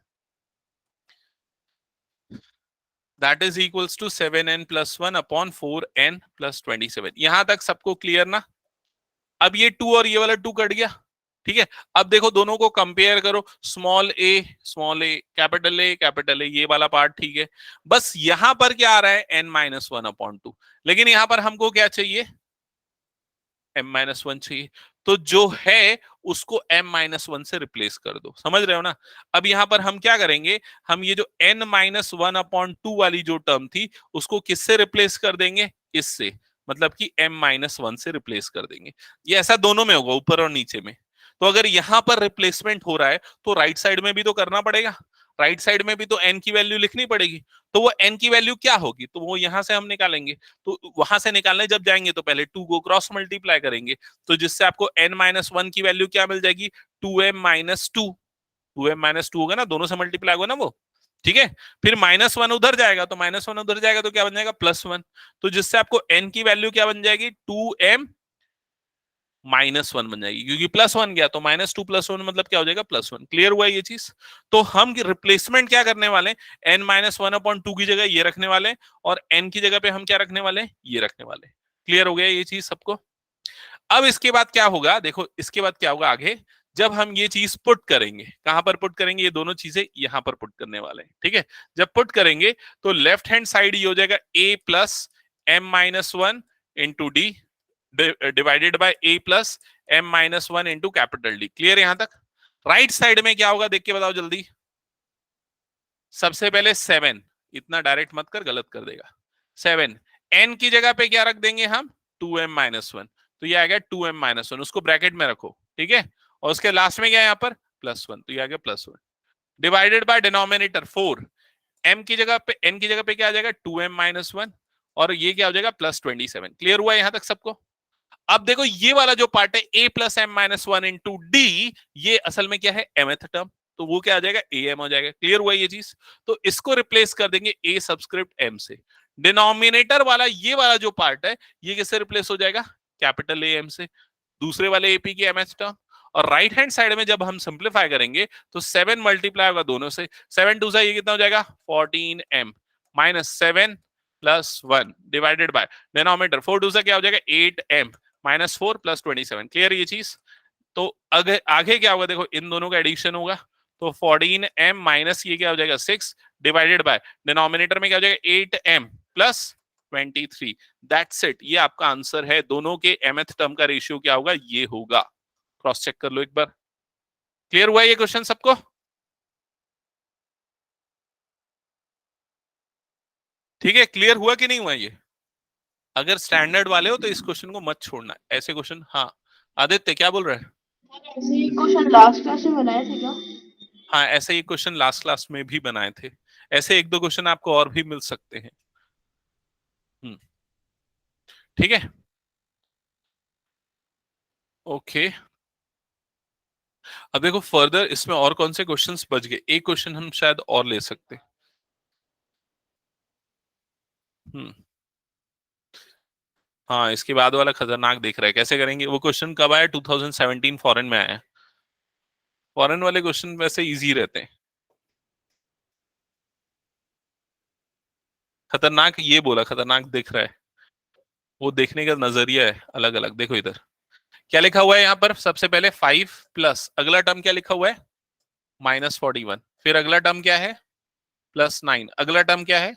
Speaker 1: that is equals to 7n plus one upon 4n plus 27। यहां तक सबको क्लियर ना? अब ये 2 और ये वाला 2 कट गया। ठीक है, अब देखो दोनों को कंपेयर करो, स्मॉल ए कैपिटल ए, ये वाला पार्ट ठीक है। बस यहां पर क्या आ रहा है, n minus one upon two, लेकिन यहां पर हमको क्या चाहिए, m माइनस वन चाहिए। तो जो है उसको m माइनस वन से रिप्लेस कर दो। समझ रहे हो ना? अब यहां पर हम क्या करेंगे, हम ये जो n minus one upon two वाली जो टर्म थी उसको किससे रिप्लेस कर देंगे, इससे, मतलब कि m माइनस वन से रिप्लेस कर देंगे। ये ऐसा दोनों में होगा, ऊपर और नीचे में। तो अगर यहां पर रिप्लेसमेंट हो रहा है तो राइट साइड में भी तो करना पड़ेगा। राइट साइड में भी तो n की वैल्यू लिखनी पड़ेगी, तो वो n की वैल्यू क्या होगी, तो वो यहां से हम निकालेंगे। तो वहां से निकालने जब जाएंगे तो पहले 2 को क्रॉस मल्टीप्लाई करेंगे, तो जिससे आपको n-1 की वैल्यू क्या मिल जाएगी, 2m-2। 2m-2 होगा ना, दोनों से मल्टीप्लाई होगा ना वो, ठीक है। फिर -1 उधर जाएगा, तो -1 उधर जाएगा तो क्या बन जाएगा, +1। तो जिससे आपको n की वैल्यू क्या बन जाएगी, 2m-1 बन जाएगी, क्योंकि +1 गया तो -2 + 1 मतलब क्या हो जाएगा, +1। क्लियर हुआ ये चीज। तो हम रिप्लेसमेंट क्या करने वाले, n-1/2 की जगह ये रखने वाले, और n की जगह पे हम क्या रखने वाले, ये रखने वाले। क्लियर हो गया ये चीज सबको। अब इसके बाद क्या होगा, देखो इसके बाद क्या होगा आगे, जब हम ये चीज पुट करेंगे, कहां पर पुट करेंगे, ये दोनों चीजें यहां पर पुट करने वाले हैं, ठीक है। जब पुट करेंगे तो लेफ्ट हैंड साइड ये हो जाएगा a plus m-1 into d divided bye a plus m-1 into capital D. Clear यहां तक। राइट साइड में क्या होगा, देख के बताओ जल्दी। सबसे पहले 7, इतना डायरेक्ट मत कर, गलत कर देगा। 7 n की जगह पे क्या रख देंगे हम, 2m-1, तो ये आएगा 2m-1, उसको ब्रैकेट में रखो, ठीक है। और उसके लास्ट में क्या है यहाँ पर, +1, तो ये आ गया +1 डिवाइडेड बाय डिनोमिनेटर 4, m की जगह पे, n की जगह पे क्या आ जाएगा, 2m-1, और ये क्या हो जाएगा, +27। क्लियर हुआ यहां तक सबको। अब देखो ये वाला जो पार्ट है a plus m-1 into D, ये असल में क्या है, mth टर्म, तो वो क्या आ जाएगा, am हो जाएगा। क्लियर हुआ ये चीज। तो इसको रिप्लेस कर देंगे a सबस्क्रिप्ट m से। डिनोमिनेटर वाला ये वाला जो पार्ट है, ये किससे रिप्लेस हो जाएगा, कैपिटल A M से, दूसरे वाले एपी की mth टर्म। और राइट हैंड साइड में जब हम सिंप्लीफाई करेंगे तो 7 मल्टीप्लाई होगा दोनों से, 7 2 ये कितना हो जाएगा, 14m -7 + 1 डिवाइडेड बाय डिनोमिनेटर 4 2 क्या हो जाएगा, 8m -4 + 27। क्लियर ये चीज। तो आगे आगे क्या होगा, देखो इन दोनों का एडिशन होगा, तो 14m माइनस ये क्या हो जाएगा, 6 डिवाइडेड बाय डिनोमिनेटर में क्या हो जाएगा, 8m + 23। दैट्स इट, ये आपका आंसर है। दोनों के mth टर्म का रेशियो क्या होगा, ये होगा। क्रॉस चेक कर लो एक बार। क्लियर हुआ ये क्वेश्चन सबको। ठीक है, क्लियर हुआ कि नहीं हुआ ये। अगर स्टैंडर्ड वाले हो तो इस क्वेश्चन को मत छोड़ना, ऐसे क्वेश्चन। हाँ आदित्य क्या बोल रहे हैं।
Speaker 2: ऐसे ही क्वेश्चन लास्ट क्लास में बनाए थे क्या।
Speaker 1: हाँ ऐसे ही क्वेश्चन लास्ट क्लास में भी बनाए थे, ऐसे एक दो क्वेश्चन आपको और भी मिल सकते हैं। ठीक है, ओके। अब देखो फर्दर इसमें और कौन से क्वेश्चंस बच गए, एक क्वेश्चन हम शायद और ले सकते हैं। हम्म हाँ इसके बाद वाला खतरनाक दिख रहा है, कैसे करेंगे। वो क्वेश्चन कब आया, 2017 फॉरेन में आया। फॉरेन वाले क्वेश्चन वैसे इजी रहते हैं। खतरनाक ये बोला, खतरनाक दिख रहा है, वो देखने का नजरिया है अलग अलग। देखो इधर क्या लिखा हुआ है, यहाँ पर सबसे पहले 5 प्लस अगला टर्म क्या लिखा हुआ है, -41। फिर अगला टर्म क्या है, +9। अगला टर्म क्या है,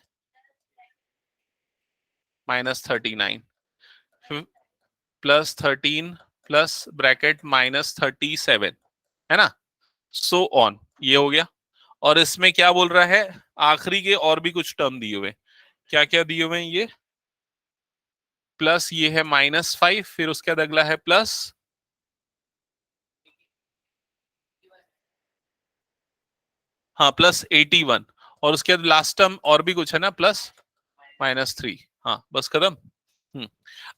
Speaker 1: -39। +13 प्लस ब्रैकेट -37, है ना। सो ऑन, ये हो गया। और इसमें क्या बोल रहा है, आखिरी के और भी कुछ टर्म दिए हुए। क्या क्या दिए हुए हैं ये, प्लस ये है -5, फिर उसके बाद अगला है प्लस, हाँ +81, और उसके बाद लास्ट टर्म और भी कुछ है ना, +3। हाँ बस खत्म।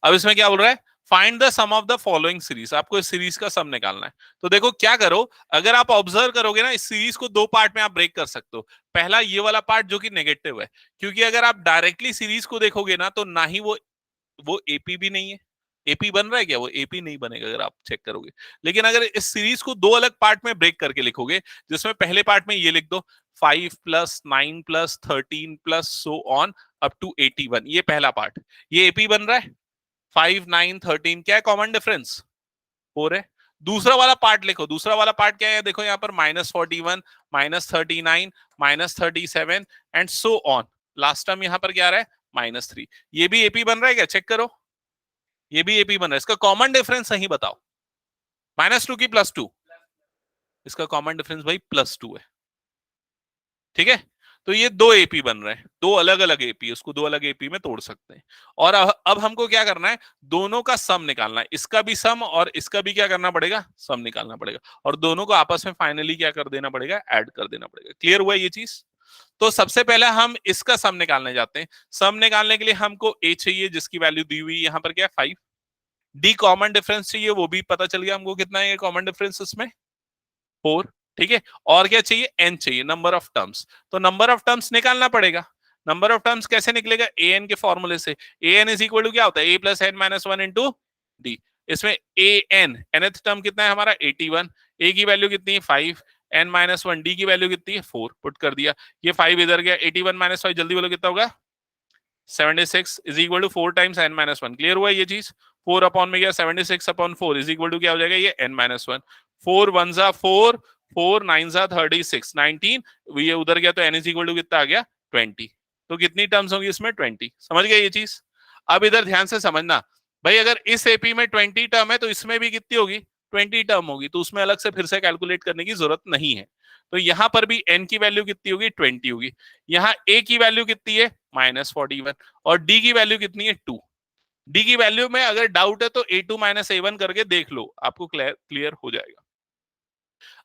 Speaker 1: अब इसमें क्या बोल रहा है, find the sum of the following series. आपको इस सीरीज का सम निकालना है। तो देखो क्या करो, अगर आप ऑब्जर्व करोगे ना, इस सीरीज को दो पार्ट में आप ब्रेक कर सकते हो। पहला ये वाला पार्ट जो कि नेगेटिव है, क्योंकि अगर आप डायरेक्टली सीरीज को देखोगे ना तो ना ही वो एपी भी नहीं है। एपी बन रहा है क्या, वो एपी नहीं बनेगा अगर आप चेक करोगे। लेकिन अगर इस सीरीज को दो अलग पार्ट में ब्रेक करके लिखोगे, जिसमें पहले पार्ट में ये लिख दो 5 + 9 + 13 plus so on up to 81, ये पहला पार्ट, ये एपी बन रहा है। 5 9 13 क्या है कॉमन डिफरेंस, 4 है। दूसरा वाला पार्ट लिखो, दूसरा वाला पार्ट क्या है, देखो यहाँ पर -41 -39 -37 and so on. Last term यहाँ पर क्या आ रहा है, -3। ये भी एपी बन रहा है क्या, चेक करो, ये भी एपी बन रहा है। इसका कॉमन डिफरेंस सही बताओ, -2 की +2, इसका कॉमन डिफरेंस भाई +2 है। ठीक है, तो ये दो एपी बन रहे हैं, दो अलग अलग एपी, उसको दो अलग एपी में तोड़ सकते हैं। और अब हमको क्या करना है, दोनों का सम निकालना है, इसका भी सम और इसका भी क्या करना पड़ेगा, सम निकालना पड़ेगा, और दोनों को आपस में फाइनली क्या कर देना पड़ेगा, ऐड कर देना पड़ेगा। क्लियर हुआ ये चीज? तो सबसे पहले हम इसका सम निकालने जाते हैं। सम निकालने के लिए हमको ए चाहिए जिसकी वैल्यू दी हुई यहाँ पर क्या है 5। डी कॉमन डिफरेंस चाहिए, वो भी पता चल गया हमको कितना है कॉमन डिफरेंस इसमें 4। ठीक है, और क्या चाहिए, एन चाहिए, नंबर ऑफ टर्म्स। तो नंबर ऑफ टर्म्स निकालना पड़ेगा। नंबर ऑफ टर्म्स कैसे निकलेगा, ए एन के फॉर्मूले से। A N is equal to क्या होता है, A plus N minus one into D. इसमें ए एन एनथ टर्म कितना है हमारा 81, ए की वैल्यू कितनी है 5, एन माइनस वन, डी की वैल्यू कितनी है 4, पुट कर दिया। ये 5 इधर गया, 81 माइनस 5 जल्दी बोलो कितना होगा, 76 is equal to 4 times n minus one. Clear हुआ ये चीज? 4 अपॉन में गया 76 अपॉन 4 इज इक्वल टू क्या हो जाएगा, ये एन माइनस वन। 4 वन जा 4, 4 9 जा 36, 19, ये उधर गया तो एन इज इक्वल टू कितना आ गया 20। तो कितनी टर्म्स होंगी इसमें 20। समझ गए ये चीज? अब इधर ध्यान से समझना भाई, अगर इस एपी में 20 टर्म है तो इसमें भी कितनी होगी, 20 टर्म होगी, तो उसमें अलग से फिर से कैलकुलेट करने की जरूरत नहीं है। तो यहां पर भी n की वैल्यू कितनी होगी 20 होगी। यहाँ a की वैल्यू कितनी है -41, और d की वैल्यू कितनी है 2। डी की वैल्यू में अगर डाउट है तो a2 माइनस a1 करके देख लो, आपको क्लियर हो जाएगा।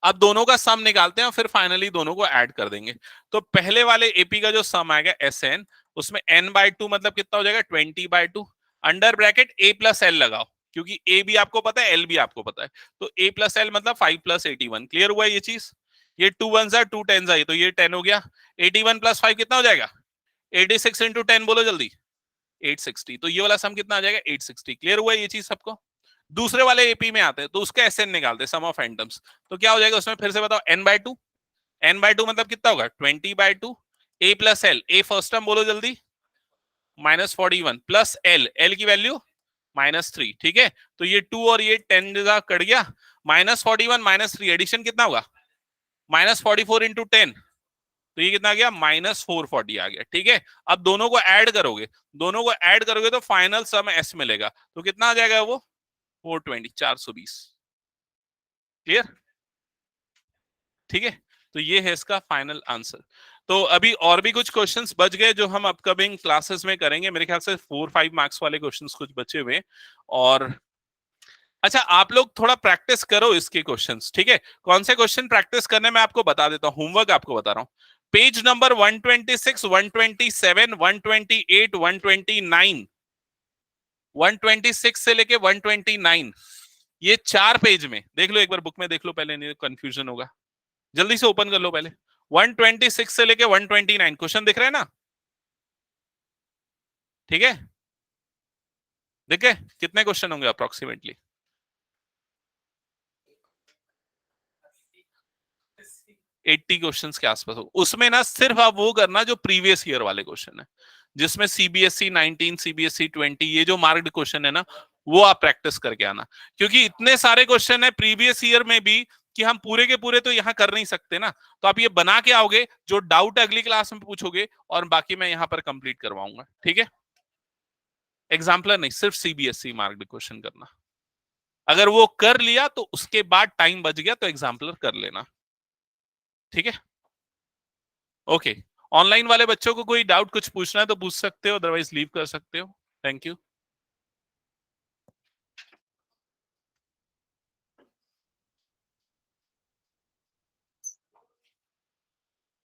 Speaker 1: अब दोनों का सम निकालते हैं और फिर फाइनली दोनों को ऐड कर देंगे। तो पहले वाले एपी का जो सम आएगा Sn, उसमें n/2 मतलब कितना हो जाएगा 20/2, under bracket a plus L लगाओ, क्योंकि a भी आपको पता है, l भी आपको पता है, तो a प्लस एल मतलब 5 प्लस 81। क्लियर हुआ ये चीज? ये 2 1 2 10 तो ये 10 हो गया। 81 प्लस 5 कितना हो जाएगा, 86 इंटू 10 बोलो जल्दी, 860। तो ये वाला सम कितना आ जाएगा 860। क्लियर हुआ ये चीज सबको? दूसरे वाले एपी में आते हैं तो उसका एसएन निकालते हैं, सम ऑफ एन टर्म्स। तो क्या हो जाएगा उसमें, फिर से बताओ, n/2, n/2 मतलब कितना होगा 20/2, a plus L, a first term बोलो जल्दी, -41 प्लस एल, एल की वैल्यू -3। ठीक है, तो ये 2 और ये 10 कट गया, -41 -3 एडिशन कितना होगा -44 इंटू 10, तो ये कितना आ गया -440 आ गया। ठीक है, अब दोनों को ऐड करोगे, दोनों को ऐड करोगे तो फाइनल सम एस मिलेगा, तो कितना आ जाएगा वो 420, 420। क्लियर? ठीक है, तो ये है इसका फाइनल आंसर। तो अभी और भी कुछ क्वेश्चंस बच गए जो हम अपकमिंग क्लासेस में करेंगे, मेरे ख्याल से 4-5 मार्क्स वाले क्वेश्चंस कुछ बचे हुए। और अच्छा, आप लोग थोड़ा प्रैक्टिस करो इसके क्वेश्चंस। ठीक है, कौन से क्वेश्चन प्रैक्टिस करने में आपको बता देता हूं, होमवर्क आपको बता रहा हूं। पेज नंबर 126, 127, 128, 129, 126 से लेके 129, ये 4 पेज में देख लो, एक बार बुक में देख लो पहले, नहीं कंफ्यूजन होगा। जल्दी से ओपन कर लो पहले। 126 से लेके 129 क्वेश्चन दिख रहे हैं ना? ठीक है, देख गए कितने क्वेश्चन होंगे अप्रोक्सीमेटली? 80 क्वेश्चंस के आसपास हो। उसमें ना सिर्फ आप वो करना जो प्रीवियस ईयर वाले क्वेश्चन है, जिसमें सीबीएसई 19, सीबीएसई 20, ये जो मार्क्ड क्वेश्चन है ना, वो आप प्रैक्टिस करके आना। क्योंकि इतने सारे क्वेश्चन है प्रीवियस ईयर में भी कि हम पूरे के पूरे तो यहाँ कर नहीं सकते ना, तो आप ये बना के आओगे, जो डाउट अगली क्लास में पूछोगे और बाकी मैं यहाँ पर कंप्लीट करवाऊंगा। ठीक है, एग्जाम्पलर नहीं, सिर्फ सीबीएसई मार्क्ड क्वेश्चन करना। अगर वो कर लिया तो उसके बाद टाइम बच गया तो एग्जाम्पलर कर लेना। ठीक है, ओके। ऑनलाइन वाले बच्चों को कोई डाउट कुछ पूछना है तो पूछ सकते हो, अदरवाइज लीव कर सकते हो। Thank you.